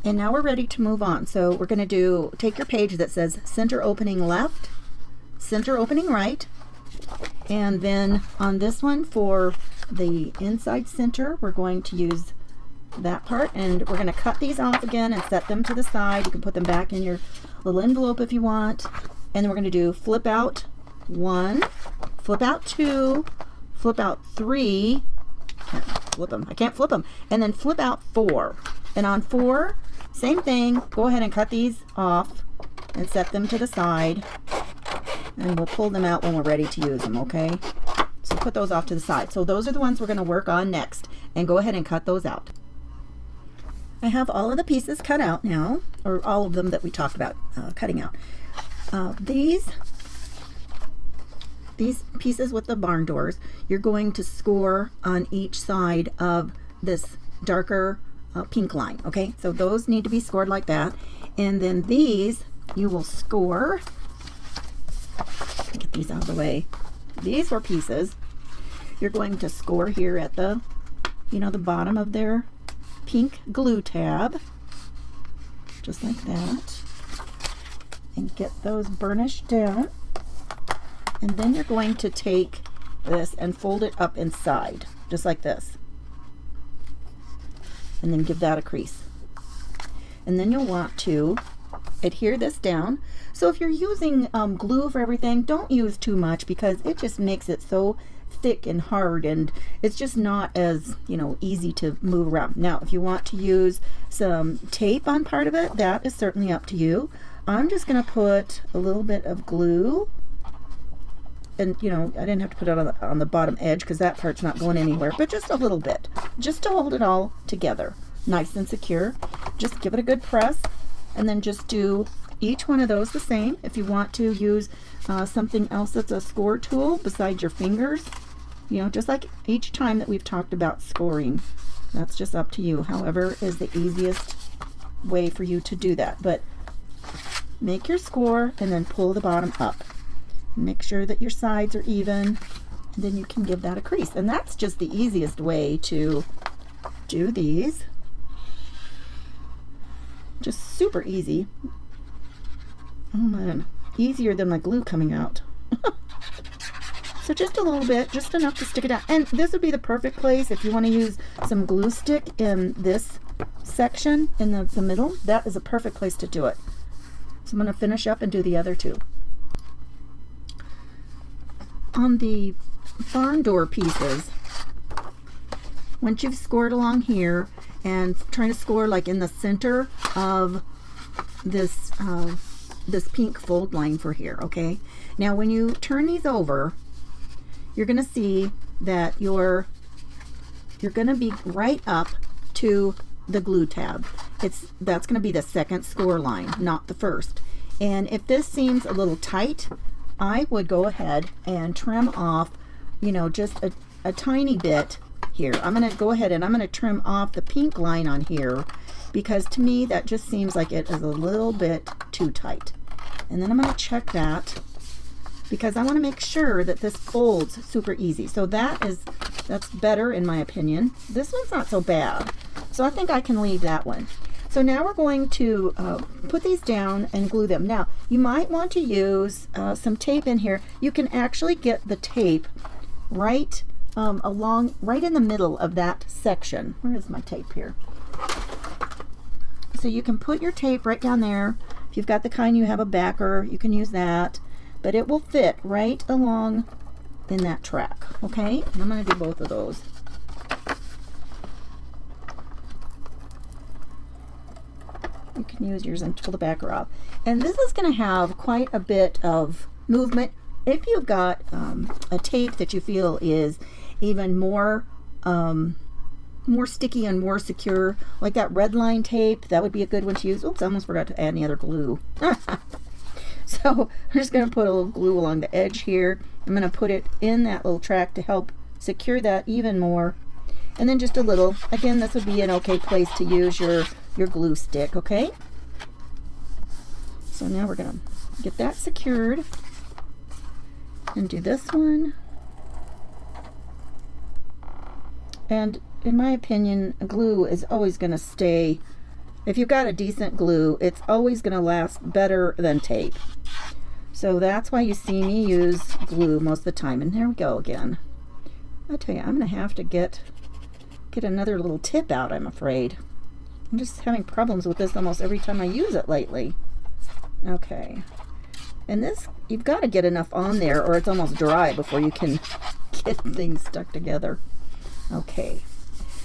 A: And now we're ready to move on. So we're going to take your page that says center opening left, center opening right. And then on this one for the inside center, we're going to use that part, and we're going to cut these off again and set them to the side. You can put them back in your little envelope if you want. And then we're going to do flip out 1, flip out 2, flip out 3. I can't flip them. And then flip out 4. And on 4, same thing. Go ahead and cut these off and set them to the side. And we'll pull them out when we're ready to use them, okay? So put those off to the side. So those are the ones we're going to work on next. And go ahead and cut those out. I have all of the pieces cut out now, or all of them that we talked about cutting out. These pieces with the barn doors, you're going to score on each side of this darker pink line, okay? So those need to be scored like that. And then these, you will score. Get these out of the way. These were pieces. You're going to score here at the, you know, the bottom of their pink glue tab, just like that, and get those burnished down. And then you're going to take this and fold it up inside, just like this, and then give that a crease. And then you'll want to adhere this down. So if you're using glue for everything, don't use too much, because it just makes it so thick and hard, and it's just not as, you know, easy to move around. Now if you want to use some tape on part of it, that is certainly up to you. I'm just going to put a little bit of glue, and you know, I didn't have to put it on the bottom edge because that part's not going anywhere, but just a little bit, just to hold it all together nice and secure. Just give it a good press, and then just do each one of those the same. If you want to use something else that's a score tool besides your fingers, you know, just like each time that we've talked about scoring, that's just up to you. However is the easiest way for you to do that. But make your score and then pull the bottom up. Make sure that your sides are even, and then you can give that a crease. And that's just the easiest way to do these. Just super easy. Oh man, easier than my glue coming out. So just a little bit, just enough to stick it out. And this would be the perfect place if you want to use some glue stick in this section, in the middle. That is a perfect place to do it. So I'm going to finish up and do the other two. On the barn door pieces, once you've scored along here and trying to score like in the center of this this pink fold line for here, okay? Now when you turn these over, you're going to see that you're going to be right up to the glue tab. That's going to be the second score line, not the first. And if this seems a little tight, I would go ahead and trim off, you know, just a tiny bit here. I'm going to go ahead and I'm going to trim off the pink line on here, because to me that just seems like it is a little bit too tight. And then I'm going to check that, because I want to make sure that this folds super easy. So that's better in my opinion. This one's not so bad, so I think I can leave that one. So now we're going to put these down and glue them. Now you might want to use some tape in here. You can actually get the tape right right in the middle of that section. Where is my tape here? So you can put your tape right down there. If you've got the kind you have a backer, you can use that, but it will fit right along in that track. Okay, and I'm going to do both of those. You can use yours and pull the backer off. And this is going to have quite a bit of movement. If you've got a tape that you feel is even more sticky and more secure, like that red line tape, that would be a good one to use. Oops, I almost forgot to add any other glue. So I'm just going to put a little glue along the edge here. I'm going to put it in that little track to help secure that even more. And then just a little, again, this would be an okay place to use your glue stick, okay? So now we're going to get that secured and do this one. And in my opinion, glue is always going to stay. If you've got a decent glue, it's always going to last better than tape. So that's why you see me use glue most of the time. And there we go again. I tell you, I'm going to have to get another little tip out, I'm afraid. I'm just having problems with this almost every time I use it lately. Okay. And this, you've got to get enough on there or it's almost dry before you can get things stuck together. Okay.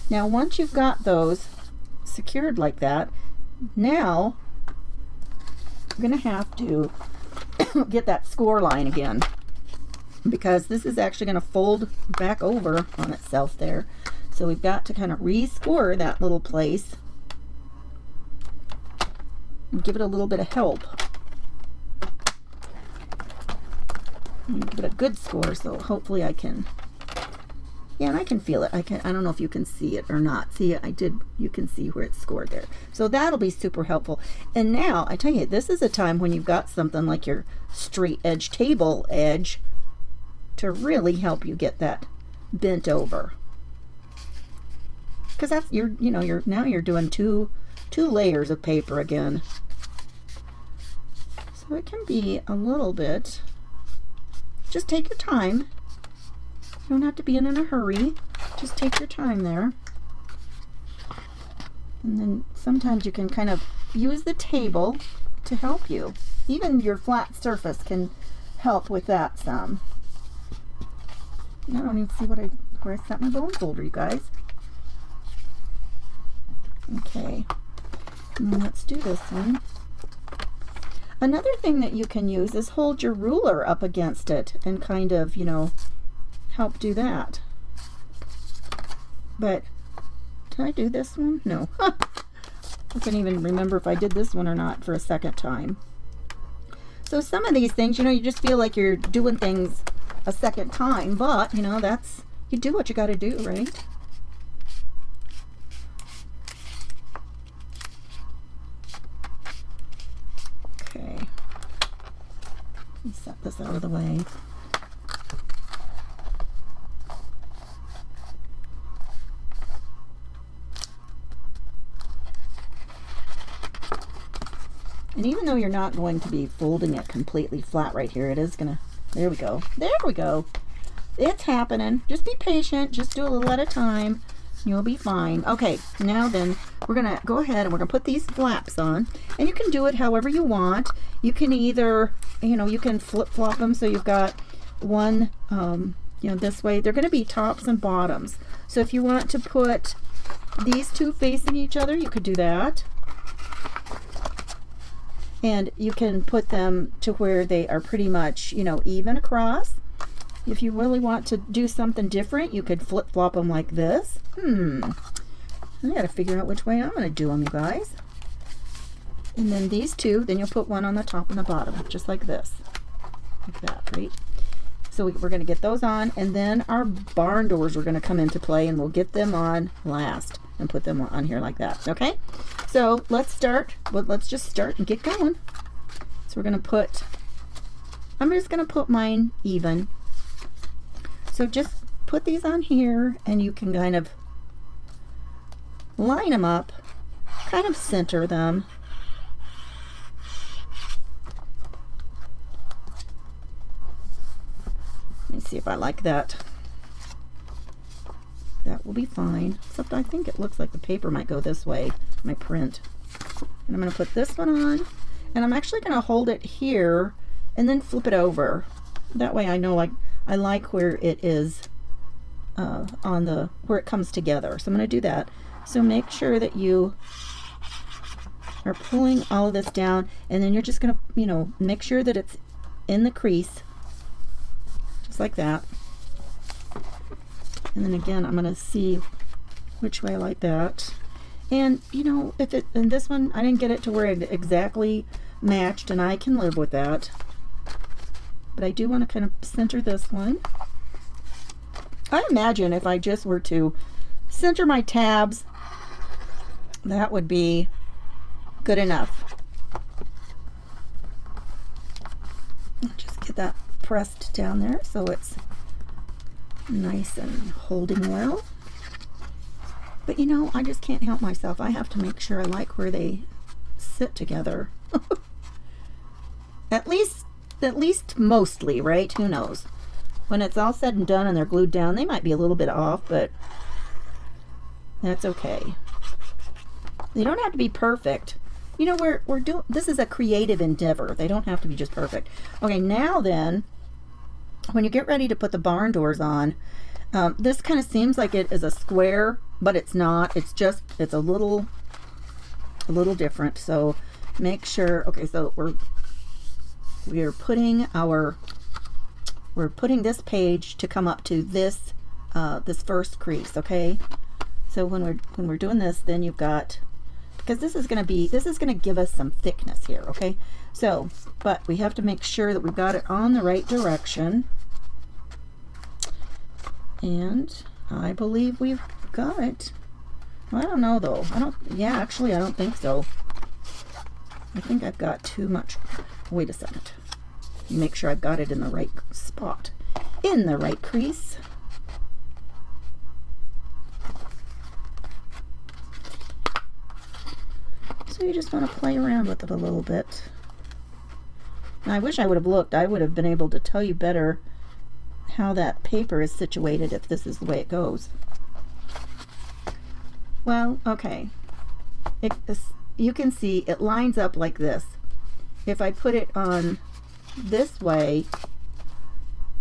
A: Now once you've got those secured like that, now I'm going to have to get that score line again, because this is actually going to fold back over on itself there. So we've got to kind of re-score that little place and give it a little bit of help. And give it a good score, so hopefully I can. Yeah, and I can feel it. I don't know if you can see it or not. See, you can see where it's scored there. So that'll be super helpful. And now, I tell you, this is a time when you've got something like your straight edge table edge to really help you get that bent over. Because that's, now you're doing two layers of paper again. So it can be a little bit, just take your time. You don't have to be in a hurry. Just take your time there. And then sometimes you can kind of use the table to help you. Even your flat surface can help with that some. I don't even see where I set my bone folder, you guys. Okay. And let's do this one. Another thing that you can use is hold your ruler up against it and kind of, help do that. But did I do this one? No. I can't even remember if I did this one or not for a second time. So some of these things, you just feel like you're doing things a second time, but you do what you got to do, right? Okay. Let me set this out of the way. And even though you're not going to be folding it completely flat right here, it is gonna, there we go. There we go. It's happening. Just be patient. Just do a little at a time. You'll be fine. Okay, now then, we're gonna go ahead and we're gonna put these flaps on. And you can do it however you want. You can either, you can flip-flop them so you've got one, this way. They're gonna be tops and bottoms. So if you want to put these two facing each other, you could do that. And you can put them to where they are pretty much, even across. If you really want to do something different, you could flip-flop them like this. I gotta figure out which way I'm gonna do them, you guys. And then these two, then you'll put one on the top and the bottom, just like this. Like that, right? So we're gonna get those on, and then our barn doors are gonna come into play, and we'll get them on last and put them on here like that, okay? So let's start. Well, let's just start and get going. So we're going to put I'm just going to put mine even. So just put these on here and you can kind of line them up, kind of center them. Let me see if I like that. That will be fine, except I think it looks like the paper might go this way, my print. And I'm going to put this one on, and I'm actually going to hold it here and then flip it over. That way I know I like where it is on the, where it comes together. So I'm going to do that. So make sure that you are pulling all of this down, and then you're just going to, you know, make sure that it's in the crease, just like that. And then again, I'm going to see which way I like that. And, you know, if it, in this one, I didn't get it to where it exactly matched, and I can live with that. But I do want to kind of center this one. I imagine if I just were to center my tabs, that would be good enough. Just get that pressed down there so it's nice and holding well. But you know, I just can't help myself. I have to make sure I like where they sit together. At least mostly, right? Who knows? When it's all said and done and they're glued down, they might be a little bit off, but that's okay. They don't have to be perfect. You know, we're doing, this is a creative endeavor. They don't have to be just perfect. Okay, now then, when you get ready to put the barn doors on, this kind of seems like it is a square, but it's not. It's just, it's a little different. So make sure, okay, so we're putting this page to come up to this this first crease, okay? So when we're doing this, then you've got, because this is going to give us some thickness here, okay? So, but we have to make sure that we've got it on the right direction. And I believe we've got it. Well, I don't know though. Actually I don't think so. I think I've got too much. Wait a second. Make sure I've got it in the right spot. In the right crease. So you just want to play around with it a little bit. Now, I wish I would have looked. I would have been able to tell you better how that paper is situated if this is the way it goes. Well, okay. You can see it lines up like this. If I put it on this way,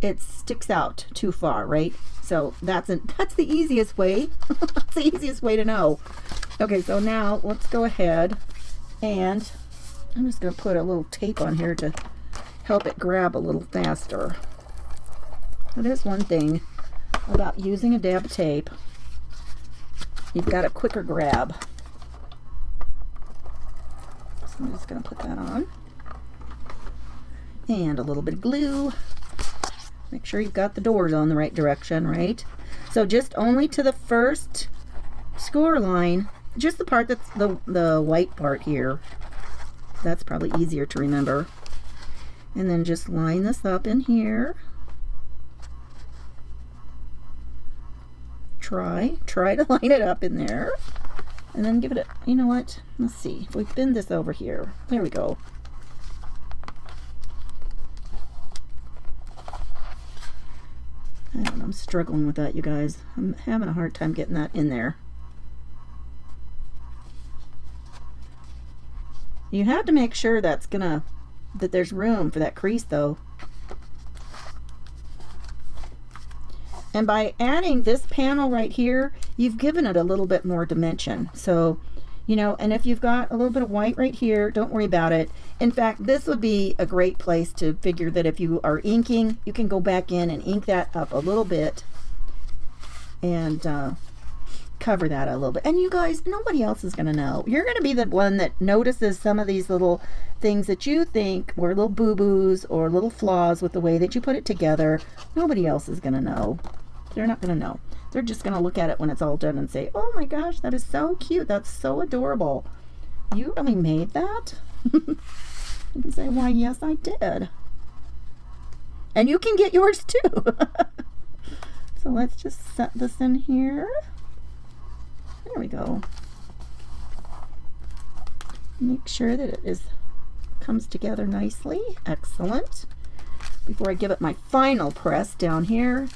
A: it sticks out too far, right? So that's the easiest way. That's the easiest way to know. Okay, so now let's go ahead, and I'm just going to put a little tape on here to help it grab a little faster. That is one thing about using a dab tape. You've got a quicker grab. So I'm just going to put that on. And a little bit of glue. Make sure you've got the doors on the right direction, right? So just only to the first score line, just the part that's the white part here. That's probably easier to remember. And then just line this up in here. Try to line it up in there. And then give it a, you know what? Let's see. If we bend this over here. There we go. I don't know, I'm struggling with that, you guys. I'm having a hard time getting that in there. You have to make sure that there's room for that crease though. And by adding this panel right here, you've given it a little bit more dimension. So, you know, and if you've got a little bit of white right here, don't worry about it. In fact, this would be a great place to figure that if you are inking, you can go back in and ink that up a little bit and cover that a little bit. And you guys, nobody else is going to know. You're going to be the one that notices some of these little things that you think were little boo-boos or little flaws with the way that you put it together. Nobody else is going to know. They're not going to know. They're just going to look at it when it's all done and say, oh my gosh, that is so cute. That's so adorable. You really made that? You can say, why, yes, I did. And you can get yours too. So let's just set this in here. There we go. Make sure that it comes together nicely. Excellent. Before I give it my final press down here.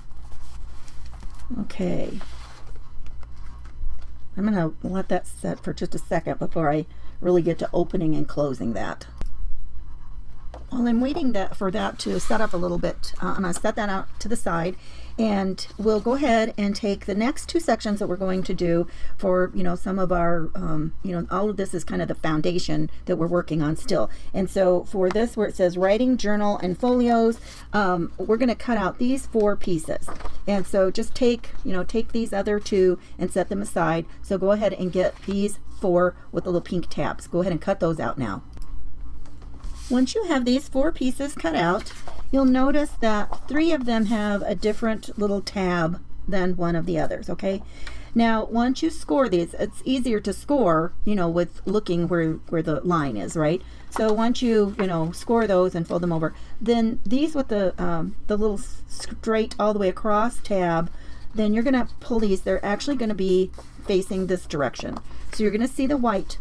A: Okay. I'm going to let that set for just a second before I really get to opening and closing that. While I'm waiting for that to set up a little bit, I'm going to set that out to the side, and we'll go ahead and take the next two sections that we're going to do for, some of our, all of this is kind of the foundation that we're working on still. And so for this, where it says writing, journal, and folios, we're going to cut out these 4 pieces. And so just take these other 2 and set them aside. So go ahead and get these 4 with the little pink tabs. Go ahead and cut those out now. Once you have these 4 pieces cut out, you'll notice that 3 of them have a different little tab than one of the others, okay? Now, once you score these, it's easier to score, with looking where the line is, right? So once you, score those and fold them over, then these with the little straight all the way across tab, then you're gonna pull these. They're actually gonna be facing this direction. So you're gonna see the white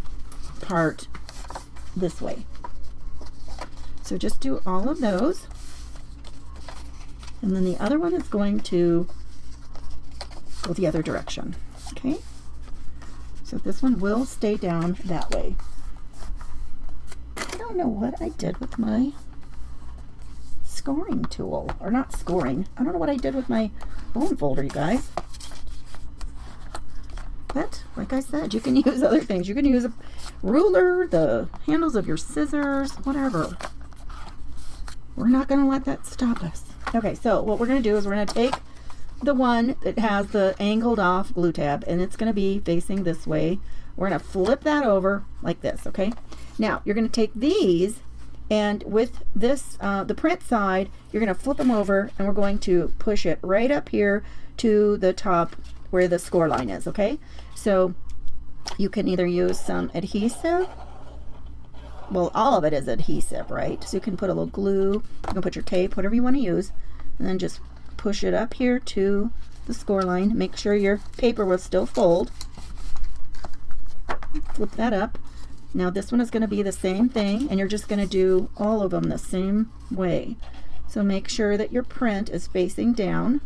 A: part this way. So just do all of those. And then the other one is going to go the other direction. Okay? So this one will stay down that way. I don't know what I did with my scoring tool. Or not scoring. I don't know what I did with my bone folder, you guys. But, like I said, you can use other things. You can use a ruler, the handles of your scissors, whatever. We're not going to let that stop us. Okay, so what we're going to do is we're going to take the one that has the angled off glue tab, and it's going to be facing this way. We're going to flip that over like this, okay? Now, you're going to take these, and with this, the print side, you're going to flip them over, and we're going to push it right up here to the top where the score line is, okay? So you can either use some adhesive. Well, all of it is adhesive, right? So you can put a little glue, you can put your tape, whatever you want to use, and then just push it up here to the score line. Make sure your paper will still fold. Flip that up. Now this one is going to be the same thing, and you're just going to do all of them the same way. So make sure that your print is facing down.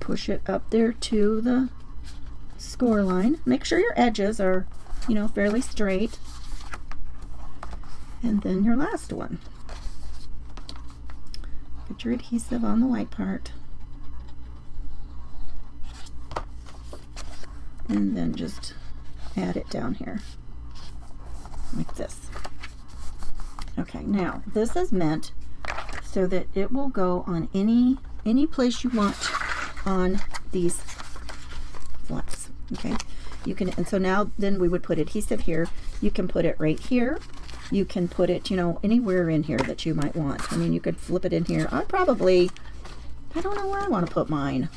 A: Push it up there to the score line. Make sure your edges are fairly straight. And then your last one. Put your adhesive on the white part. And then just add it down here. Like this. Okay, now this is meant so that it will go on any place you want on these flaps. Okay. You can, and so now then we would put adhesive here. You can put it right here. You can put it, anywhere in here that you might want. I mean, you could flip it in here. I don't know where I want to put mine.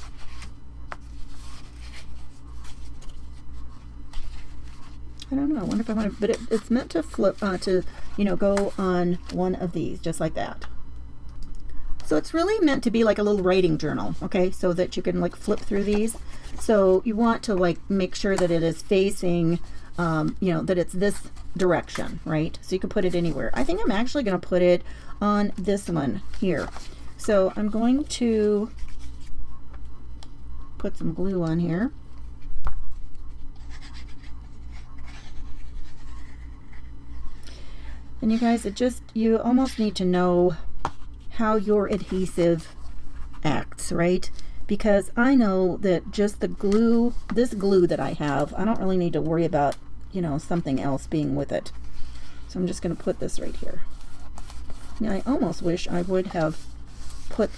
A: I don't know. I wonder if I want to, but it's meant to flip, go on one of these, just like that. So it's really meant to be like a little writing journal, okay? So that you can like flip through these. So you want to like make sure that it is facing, that it's this direction, right? So you can put it anywhere. I think I'm actually going to put it on this one here. So I'm going to put some glue on here. And you guys, you almost need to know how your adhesive acts, right? Because I know that just the glue, this glue that I have, I don't really need to worry about, something else being with it. So I'm just going to put this right here. Now I almost wish I would have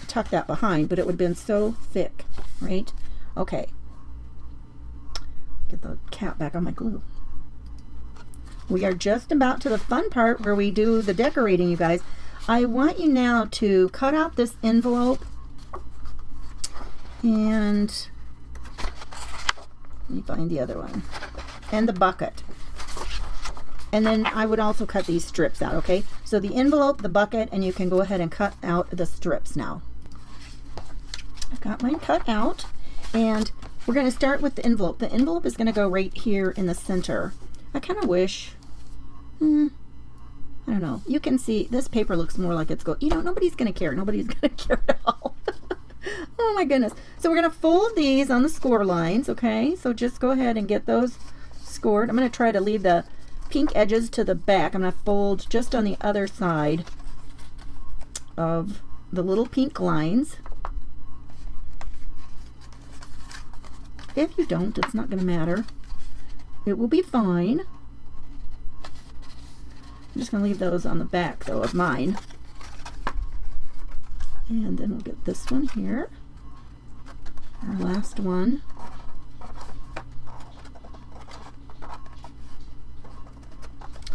A: tucked that behind, but it would have been so thick, right? Okay. Get the cap back on my glue. We are just about to the fun part where we do the decorating, you guys. I want you now to cut out this envelope and let me find the other one, and the bucket. And then I would also cut these strips out, okay? So the envelope, the bucket, and you can go ahead and cut out the strips now. I've got mine cut out, and we're going to start with the envelope. The envelope is going to go right here in the center. I kind of wish, I don't know. You can see this paper looks more like it's nobody's going to care. Nobody's going to care at all. Oh my goodness. So we're going to fold these on the score lines, okay? So just go ahead and get those scored. I'm going to try to leave the pink edges to the back. I'm going to fold just on the other side of the little pink lines. If you don't, it's not going to matter. It will be fine. I'm just going to leave those on the back, though, of mine. And then we'll get this one here. Our last one.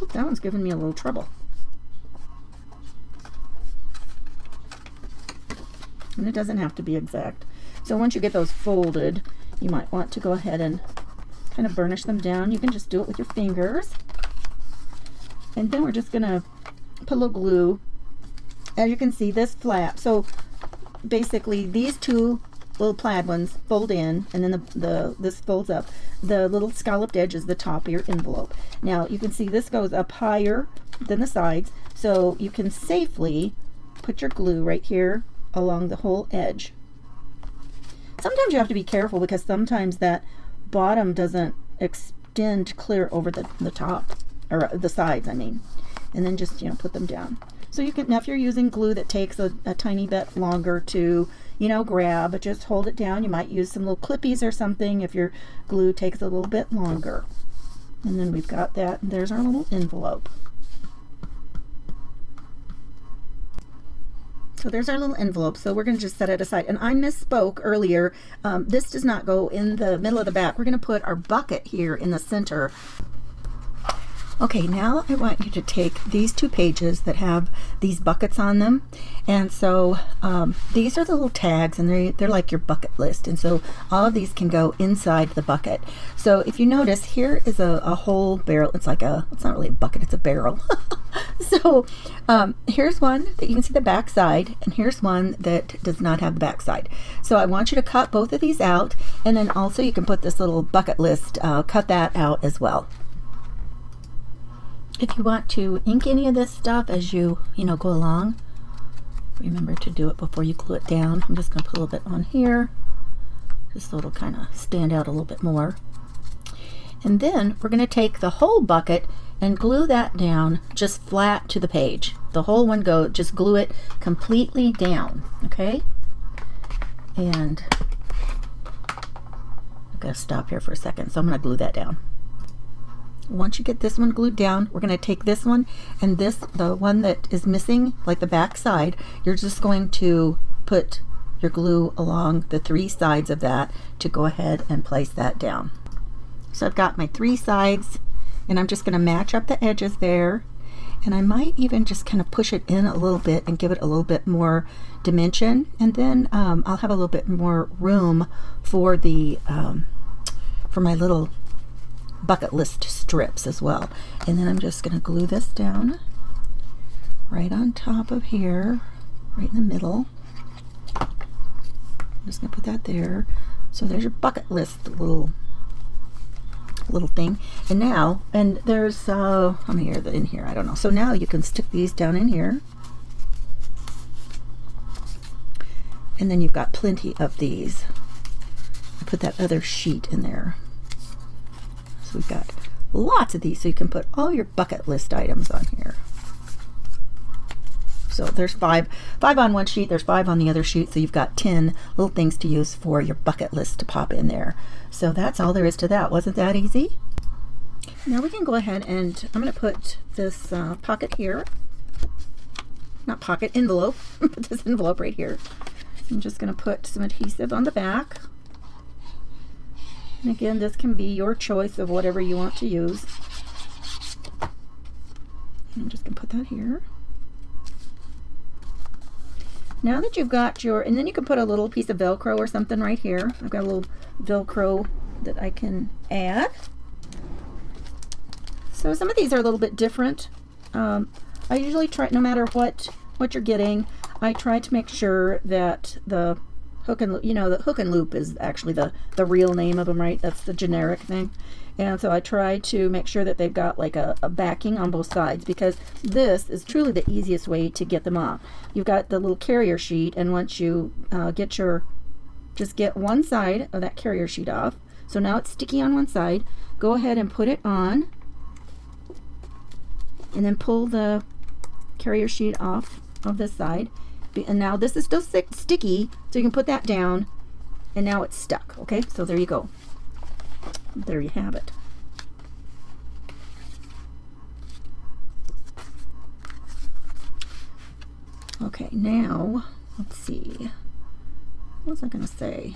A: Oh, that one's giving me a little trouble. And it doesn't have to be exact. So once you get those folded, you might want to go ahead and kind of burnish them down. You can just do it with your fingers. And then we're just going to put a little glue. As you can see, this flap. So basically these two little plaid ones fold in, and then this folds up. The little scalloped edge is the top of your envelope. Now you can see this goes up higher than the sides, so you can safely put your glue right here along the whole edge. Sometimes you have to be careful because sometimes that bottom doesn't extend clear over the top, or the sides, I mean. And then just, put them down. So you can, now if you're using glue that takes a tiny bit longer to, grab, just hold it down. You might use some little clippies or something if your glue takes a little bit longer. And then we've got that, and there's our little envelope. So there's our little envelope. So we're going to just set it aside. And I misspoke earlier. This does not go in the middle of the back. We're going to put our bucket here in the center. Okay, now I want you to take these two pages that have these buckets on them. And so these are the little tags, and they're like your bucket list. And so all of these can go inside the bucket. So if you notice, here is a whole barrel. It's not really a bucket, it's a barrel. So here's one that you can see the back side, and here's one that does not have the back side. So I want you to cut both of these out, and then also you can put this little bucket list, cut that out as well. If you want to ink any of this stuff as you go along, remember to do it before you glue it down. I'm just going to put a little bit on here, just so it'll kind of stand out a little bit more. And then we're going to take the whole bucket and glue that down just flat to the page. The whole one just glue it completely down, okay? And I'm going to stop here for a second, so I'm going to glue that down. Once you get this one glued down, we're going to take this one and the one that is missing, like the back side, you're just going to put your glue along the three sides of that to go ahead and place that down. So I've got my three sides, and I'm just going to match up the edges there, and I might even just kind of push it in a little bit and give it a little bit more dimension, and then I'll have a little bit more room for for my little bucket list strips as well. And then I'm just going to glue this down right on top of here, right in the middle. I'm just going to put that there. So there's your bucket list little thing. And now, and there's how many are in here? I don't know. So now you can stick these down in here, and then you've got plenty of these. I put that other sheet in there. So we've got lots of these, so you can put all your bucket list items on here. So there's five on one sheet, there's 5 on the other sheet, so you've got 10 little things to use for your bucket list to pop in there. So that's all there is to that. Wasn't that easy? Now we can go ahead and I'm going to put this pocket here. Not pocket, envelope. Put this envelope right here. I'm just going to put some adhesive on the back. And again, this can be your choice of whatever you want to use. I'm just going to put that here. Now that you've got and then you can put a little piece of Velcro or something right here. I've got a little Velcro that I can add. So some of these are a little bit different. I usually try, no matter what you're getting, I try to make sure that the hook and loop, the hook and loop is actually the real name of them, right? That's the generic thing. And so I try to make sure that they've got like a backing on both sides, because this is truly the easiest way to get them off. You've got the little carrier sheet, and once you just get one side of that carrier sheet off. So now it's sticky on one side. Go ahead and put it on, and then pull the carrier sheet off of this side. And now this is still sticky, so you can put that down, and now it's stuck. Okay, so there you go. There you have it. Okay, now let's see. What was I going to say?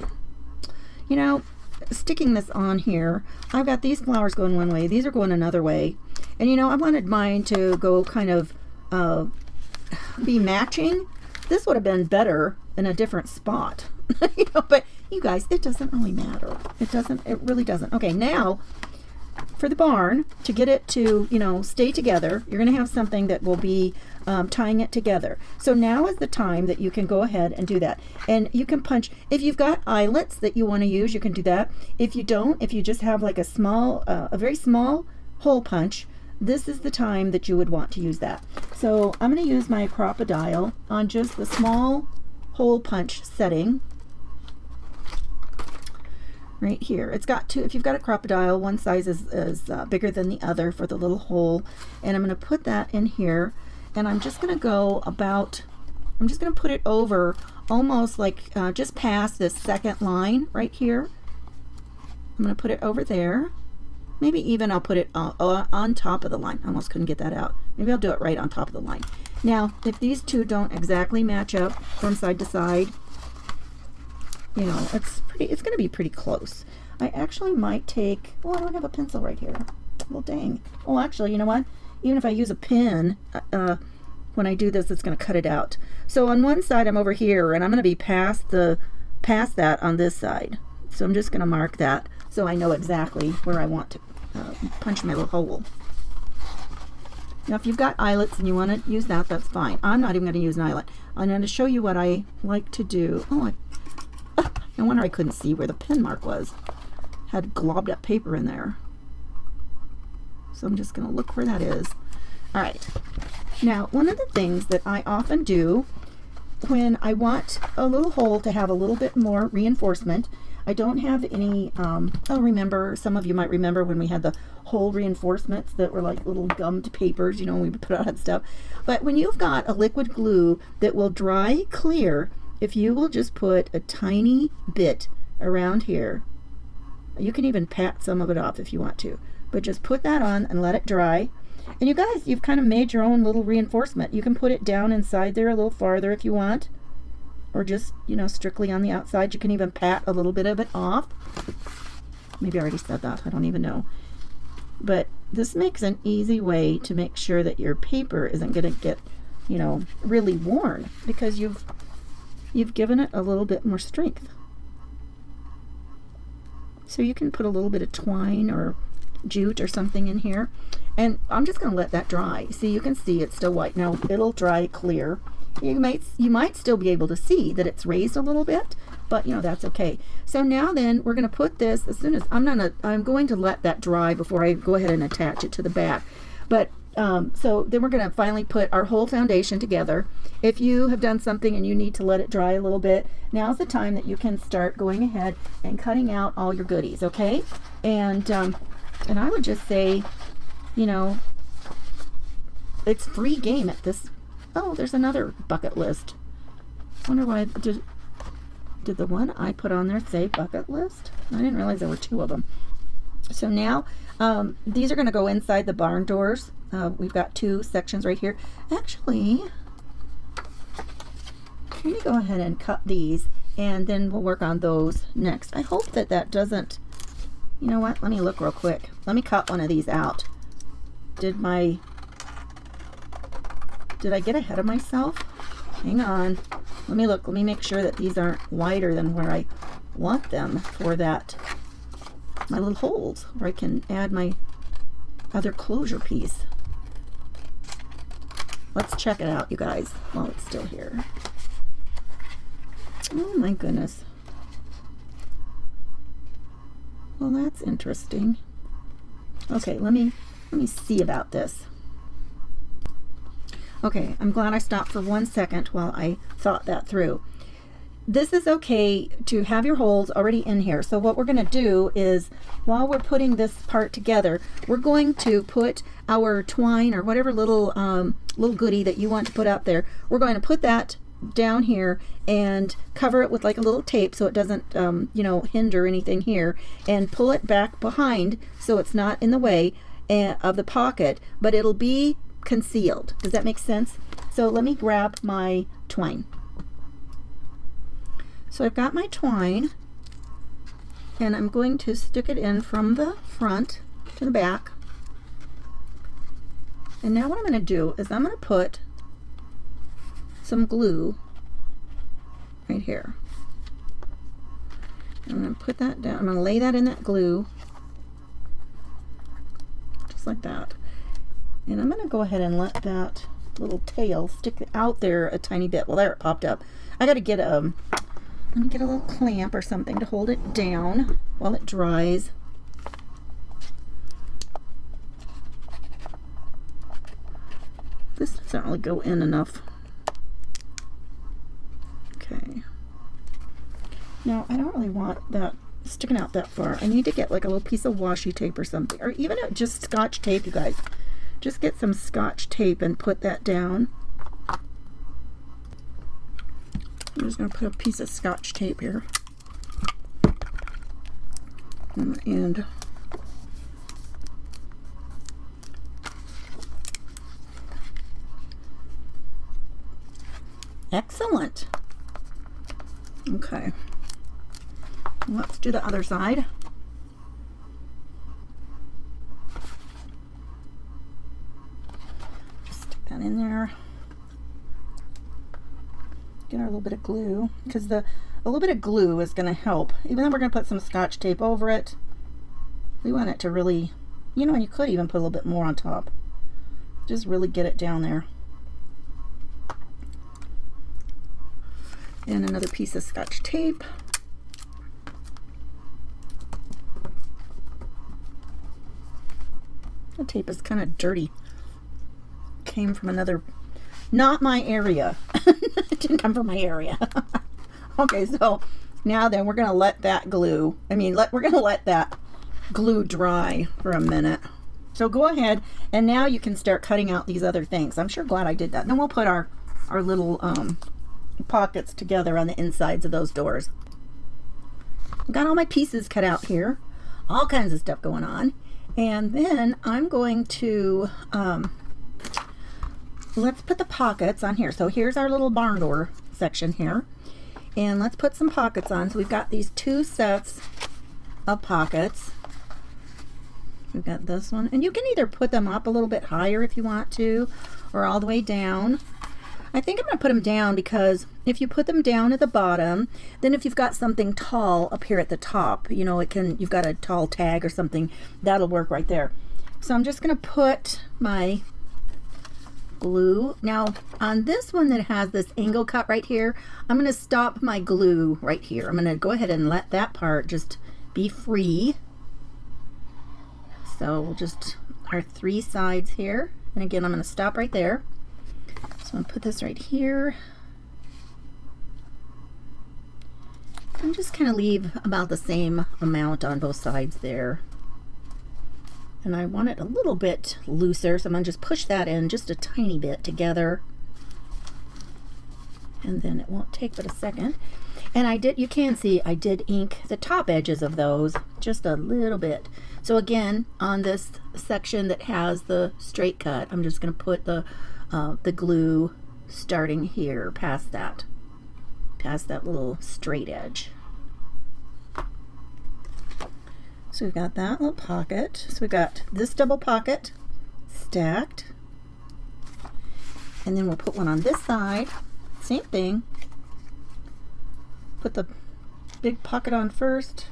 A: Sticking this on here, I've got these flowers going one way, these are going another way, and I wanted mine to go kind of be matching. This would have been better in a different spot. But you guys, it doesn't really matter. It really doesn't. Okay, now for the barn, to get it to stay together, you're going to have something that will be tying it together. So now is the time that you can go ahead and do that. And you can punch, if you've got eyelets that you want to use, you can do that. If you don't, if you just have like a very small hole punch, this is the time that you would want to use that. So I'm going to use my crocodile on just the small hole punch setting right here. It's got two. If you've got a crocodile, one size is bigger than the other for the little hole, and I'm going to put that in here, and I'm just going to go about, I'm just going to put it over almost like just past this second line right here. I'm going to put it over there. Maybe even I'll put it on top of the line. I almost couldn't get that out. Maybe I'll do it right on top of the line. Now, if these two don't exactly match up from side to side, it's going to be pretty close. I actually might take, I don't have a pencil right here. Well, dang. Well, actually, you know what? Even if I use a pen, when I do this, it's going to cut it out. So on one side, I'm over here, and I'm going to be past that on this side. So I'm just going to mark that so I know exactly where I want to punch my little hole. Now, if you've got eyelets and you want to use that, that's fine. I'm not even going to use an eyelet. I'm going to show you what I like to do. No wonder I couldn't see where the pen mark was. Had globbed up paper in there. So I'm just going to look where that is. All right. Now, one of the things that I often do when I want a little hole to have a little bit more reinforcement, I don't have any, remember, some of you might remember when we had the hole reinforcements that were like little gummed papers, we would put out that stuff. But when you've got a liquid glue that will dry clear, if you will just put a tiny bit around here, you can even pat some of it off if you want to, but just put that on and let it dry. And you guys, you've kind of made your own little reinforcement. You can put it down inside there a little farther if you want, or just, strictly on the outside. You can even pat a little bit of it off. Maybe I already said that, I don't even know. But this makes an easy way to make sure that your paper isn't going to get, really worn, because you've given it a little bit more strength. So you can put a little bit of twine or jute or something in here, and I'm just going to let that dry. See, you can see it's still white. Now it'll dry clear. You might still be able to see that it's raised a little bit, but that's okay. So now then we're going to put this, as soon as I'm going to let that dry before I go ahead and attach it to the back. But so then we're going to finally put our whole foundation together. If you have done something and you need to let it dry a little bit, now's the time that you can start going ahead and cutting out all your goodies, okay? And I would just say, it's free game at this. Oh, there's another bucket list. Wonder why did the one I put on there say bucket list? I didn't realize there were two of them. So now these are going to go inside the barn doors. We've got two sections right here. Actually, let me go ahead and cut these, and then we'll work on those next. I hope that doesn't, you know what? Let me look real quick. Let me cut one of these out. Did I get ahead of myself? Hang on. Let me look. Let me make sure that these aren't wider than where I want them for my little holes, where I can add my other closure piece. Let's check it out, you guys, while it's still here. Oh my goodness. Well, that's interesting. Okay, let me see about this. Okay, I'm glad I stopped for 1 second while I thought that through. This is okay to have your holes already in here. So what we're going to do is, while we're putting this part together, we're going to put our twine or whatever little little goodie that you want to put out there. We're going to put that down here and cover it with like a little tape so it doesn't you know, hinder anything here, and pull it back behind so it's not in the way of the pocket, but it'll be concealed. Does that make sense? So let me grab my twine. So I've got my twine, and I'm going to stick it in from the front to the back. And now what I'm going to do is I'm going to put some glue right here. I'm going to put that down. I'm going to lay that in that glue, just like that. And I'm going to go ahead and let that little tail stick out there a tiny bit. Well, there it popped up. I got to get a little clamp or something to hold it down while it dries. This doesn't really go in enough. Okay. Now, I don't really want that sticking out that far. I need to get like a little piece of washi tape or something, or even just Scotch tape, you guys. Just get some Scotch tape and put that down. I'm just going to put a piece of Scotch tape here. And excellent. Okay. Let's do the other side. Just stick that in there. Get our little bit of glue, because a little bit of glue is going to help. Even though we're going to put some Scotch tape over it, we want it to really, you know, and you could even put a little bit more on top. Just really get it down there. And another piece of Scotch tape. The tape is kind of dirty. Came from another, not my area. It didn't come from my area. Okay, so now then we're going to let that glue, we're going to let that glue dry for a minute. So go ahead, and now you can start cutting out these other things. I'm sure glad I did that. And then we'll put our little pockets together on the insides of those doors. I've got all my pieces cut out here. All kinds of stuff going on. And then I'm going to, let's put the pockets on here. So here's our little barn door section here. And let's put some pockets on. So we've got these 2 sets of pockets. We've got this one. And you can either put them up a little bit higher if you want to, or all the way down. I think I'm going to put them down, because if you put them down at the bottom, then if you've got something tall up here at the top, you know, you've got a tall tag or something, that'll work right there. So I'm just going to put my glue. Now on this one that has this angle cut right here, I'm going to stop my glue right here. I'm going to go ahead and let that part just be free. So we'll just, our 3 sides here, and again I'm going to stop right there. So I'm going to put this right here and just kind of leave about the same amount on both sides there. And I want it a little bit looser, so I'm going to just push that in just a tiny bit together. And then it won't take but a second. And you can see I did ink the top edges of those just a little bit. So again, on this section that has the straight cut, I'm just going to put the glue starting here past that little straight edge. So we've got that little pocket. So we've got this double pocket stacked, and then we'll put one on this side, same thing. Put the big pocket on first,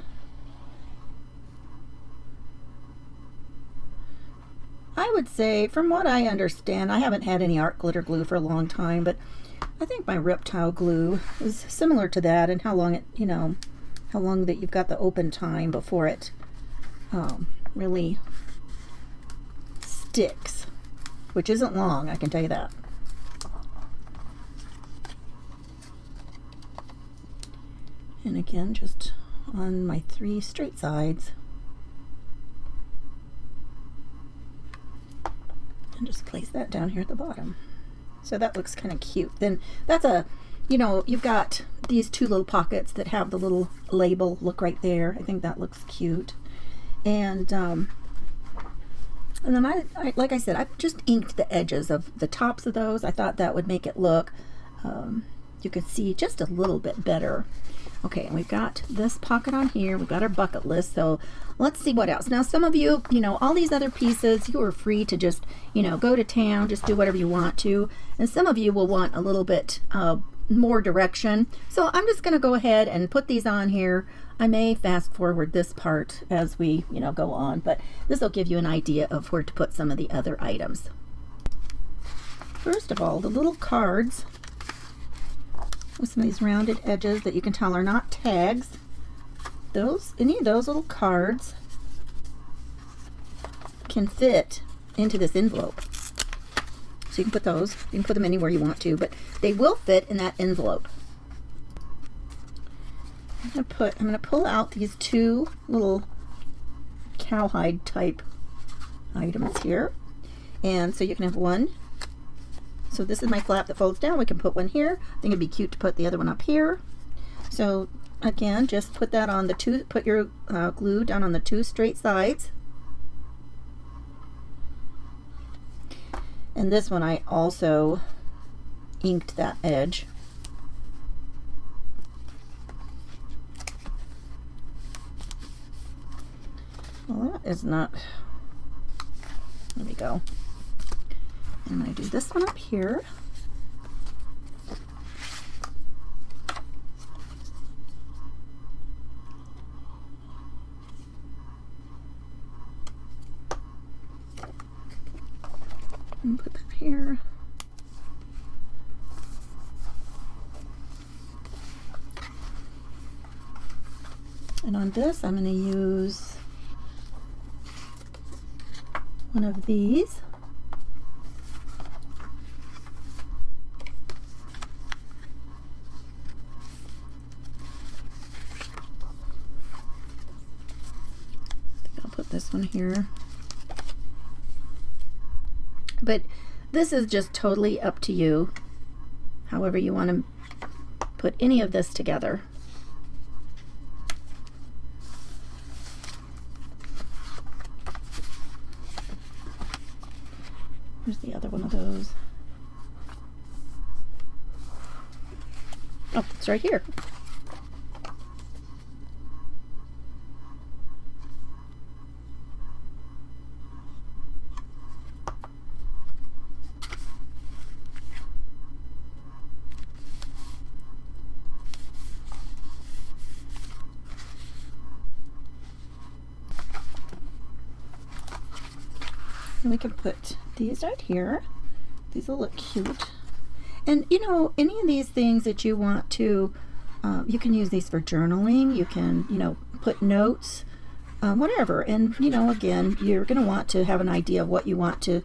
A: I would say, from what I understand, I haven't had any art glitter glue for a long time, but I think my Reptile glue is similar to that, and how long it, you know, how long that you've got the open time before it really sticks, which isn't long, I can tell you that. And again, just on my 3 straight sides. And just place that down here at the bottom. So that looks kind of cute. Then that's a, you know, you've got these 2 little pockets that have the little label look right there. I think that looks cute. And then I like I said, I just inked the edges of the tops of those. I thought that would make it look, you could see just a little bit better. Okay, and we've got this pocket on here. We've got our bucket list. So let's see what else. Now, some of you, you know, all these other pieces, you are free to just, you know, go to town, just do whatever you want to. And some of you will want a little bit more direction. So I'm just going to go ahead and put these on here. I may fast forward this part as we, you know, go on, but this will give you an idea of where to put some of the other items. First of all, the little cards with some of these rounded edges that you can tell are not tags. Any of those little cards can fit into this envelope. So you can put those, you can put them anywhere you want to, but they will fit in that envelope. I'm going to pull out these 2 little cowhide type items here. And so you can have one. So this is my flap that folds down. We can put one here. I think it'd be cute to put the other one up here. So again, just put that on the 2, put your glue down on the 2 straight sides. And this one I also inked that edge. Well, that is not, there we go. I'm going to do this one up here. And put that here. And on this, I'm going to use one of these. This one here, but this is just totally up to you, however you want to put any of this together. Here's the other one of those. Oh, it's right here. And we can put these right here. These will look cute. And you know, any of these things that you want to, you can use these for journaling. You can, you know, put notes, whatever. And you know, again, you're going to want to have an idea of what you want to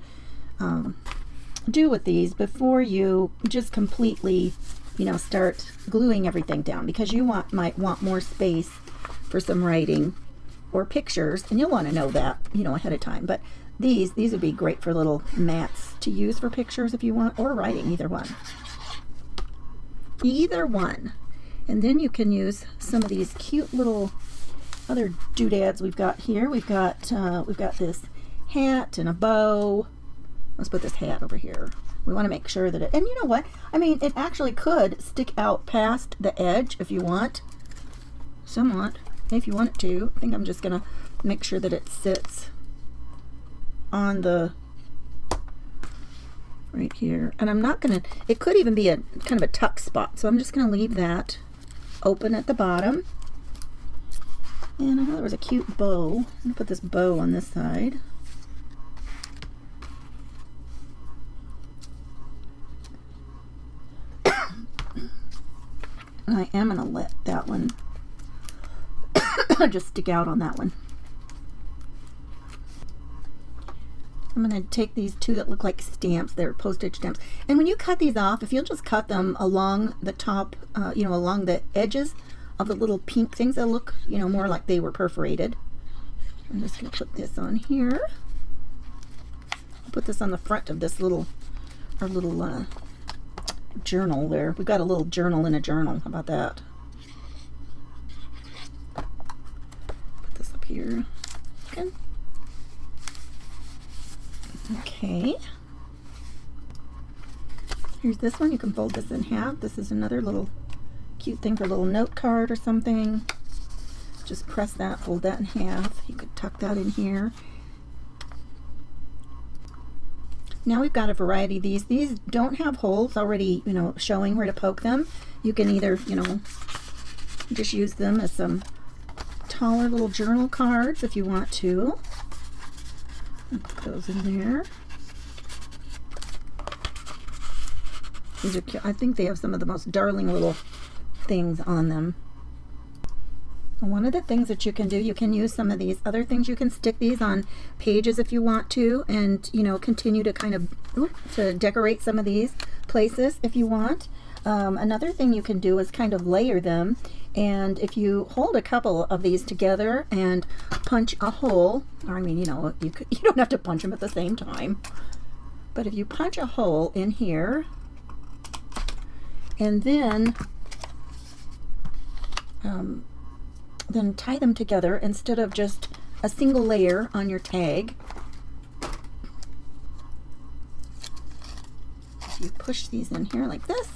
A: do with these before you just completely, you know, start gluing everything down, because you might want more space for some writing or pictures, and you'll want to know that, you know, ahead of time. But these would be great for little mats to use for pictures if you want, or writing, either one. Either one. And then you can use some of these cute little other doodads we've got here. We've got this hat and a bow. Let's put this hat over here. We want to make sure that it, and you know what? I mean, it actually could stick out past the edge if you want. Somewhat, if you want it to. I think I'm just gonna make sure that it sits on the right here, and I'm not gonna, it could even be a kind of a tuck spot, so I'm just gonna leave that open at the bottom. And I know there was a cute bow. I'm gonna put this bow on this side. And I am going to let that one just stick out on that one. I'm going to take these two that look like stamps. They're postage stamps. And when you cut these off, if you'll just cut them along the top, you know, along the edges of the little pink things, they'll look, you know, more like they were perforated. I'm just going to put this on here. I'll put this on the front of this little, our little journal there. We've got a little journal in a journal. How about that? Put this up here. Okay. Okay. Here's this one. You can fold this in half. This is another little cute thing for a little note card or something. Just press that, fold that in half. You could tuck that in here. Now we've got a variety of these. These don't have holes already, you know, showing where to poke them. You can either, you know, just use them as some taller little journal cards if you want to. Put those in there. These are cute. I think they have some of the most darling little things on them. One of the things that you can do, you can use some of these other things. You can stick these on pages if you want to, and you know, continue to kind of to decorate some of these places if you want. Another thing you can do is kind of layer them, and if you hold a couple of these together and punch a hole, or I mean, you know, you don't have to punch them at the same time, but if you punch a hole in here and then tie them together instead of just a single layer on your tag. If you push these in here like this,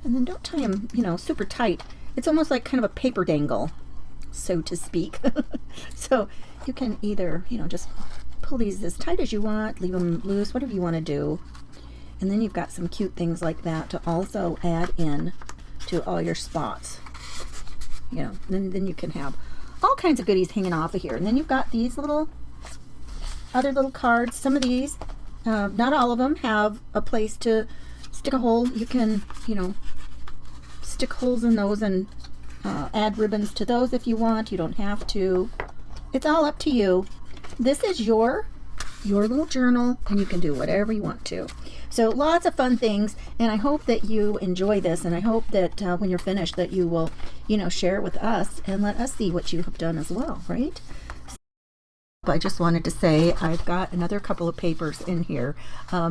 A: and then don't tie them, you know, super tight. It's almost like kind of a paper dangle, so to speak. So you can either, you know, just pull these as tight as you want, leave them loose, whatever you want to do. And then you've got some cute things like that to also add in to all your spots. You know, then you can have all kinds of goodies hanging off of here. And then you've got these little, other little cards. Some of these, not all of them, have a place to stick a hole. You can, you know, stick holes in those and add ribbons to those if you want. You don't have to. It's all up to you. This is your little journal, and you can do whatever you want to. So lots of fun things, and I hope that you enjoy this, and I hope that when you're finished that you will, you know, share it with us and let us see what you have done as well, right? I just wanted to say I've got another couple of papers in here.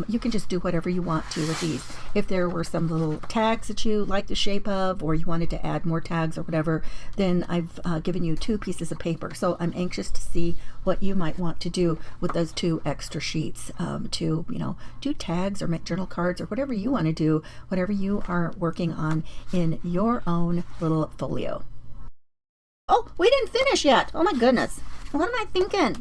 A: You can just do whatever you want to with these. If there were some little tags that you like the shape of, or you wanted to add more tags or whatever, then I've given you 2 pieces of paper. So I'm anxious to see what you might want to do with those 2 extra sheets to, you know, do tags or make journal cards or whatever you want to do, whatever you are working on in your own little folio. Oh, we didn't finish yet. Oh my goodness. What am I thinking?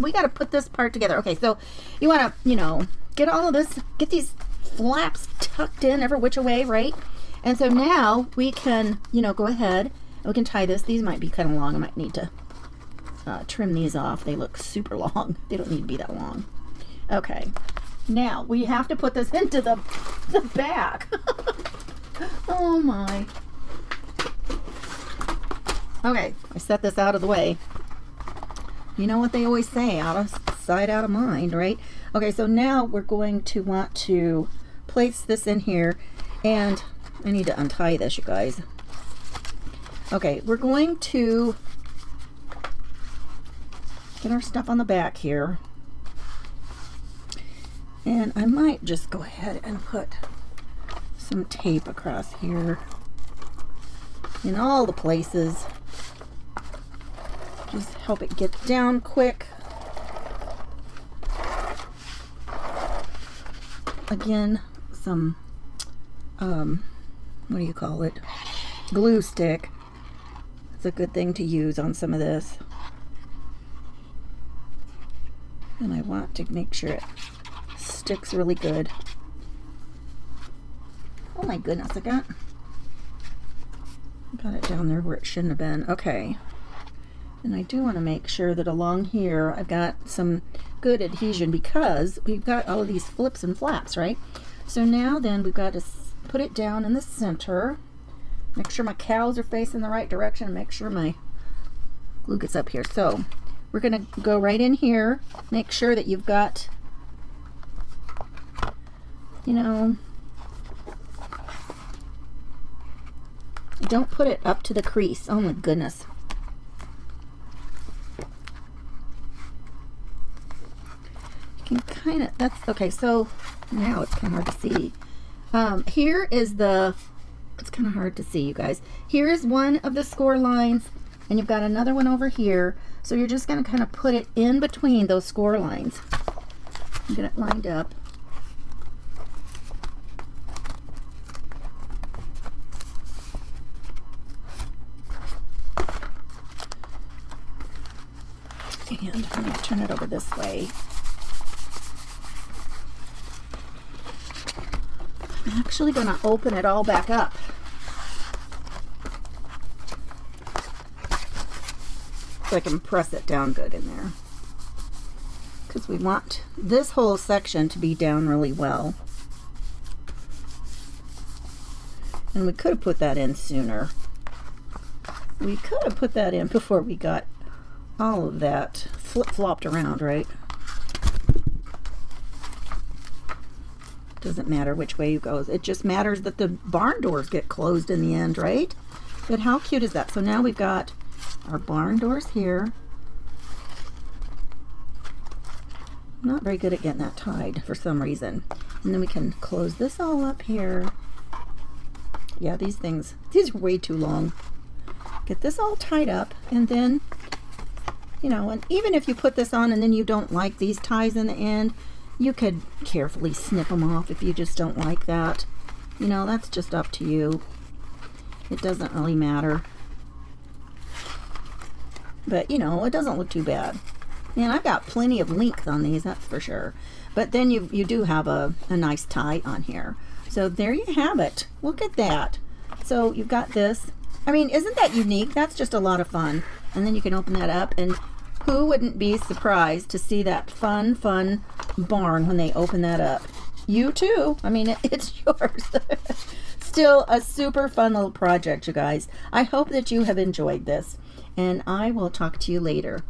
A: We gotta put this part together. Okay, so you wanna, you know, get all of this, get these flaps tucked in every which way, right? And so now we can, you know, go ahead and we can tie this. These might be kind of long. I might need to trim these off. They look super long. They don't need to be that long. Okay, now we have to put this into the back. Oh my. Okay, I set this out of the way. You know what they always say, out of sight, out of mind, right? Okay, so now we're going to want to place this in here, and I need to untie this, you guys. Okay, we're going to get our stuff on the back here, and I might just go ahead and put some tape across here in all the places. Just help it get down quick. Again, some, what do you call it? Glue stick. It's a good thing to use on some of this. And I want to make sure it sticks really good. Oh my goodness, I got it down there where it shouldn't have been. Okay. And I do want to make sure that along here I've got some good adhesion, because we've got all of these flips and flaps, right? So now then we've got to put it down in the center. Make sure my cows are facing the right direction. Make sure my glue gets up here. So we're going to go right in here. Make sure that you've got, you know, don't put it up to the crease. Oh my goodness. You can kind of, that's okay. So now it's kind of hard to see. Here is the, it's kind of hard to see, you guys. Here is one of the score lines, and you've got another one over here. So you're just going to kind of put it in between those score lines. Get it lined up. And I'm going to turn it over this way. I'm actually going to open it all back up. So I can press it down good in there. Because we want this whole section to be down really well. And we could have put that in sooner. We could have put that in before we got all of that flip-flopped around, right? Doesn't matter which way it goes. It just matters that the barn doors get closed in the end, right? But how cute is that? So now we've got our barn doors here. I'm not very good at getting that tied for some reason. And then we can close this all up here. Yeah, these are way too long. Get this all tied up, and then, you know, and even if you put this on and then you don't like these ties in the end, you could carefully snip them off if you just don't like that. You know, that's just up to you. It doesn't really matter. But, you know, it doesn't look too bad. And I've got plenty of length on these, that's for sure. But then you do have a nice tie on here. So there you have it. Look at that. So you've got this. I mean, isn't that unique? That's just a lot of fun. And then you can open that up, and who wouldn't be surprised to see that fun barn when they open that up? You too. I mean, it's yours. Still a super fun little project, you guys. I hope that you have enjoyed this, and I will talk to you later.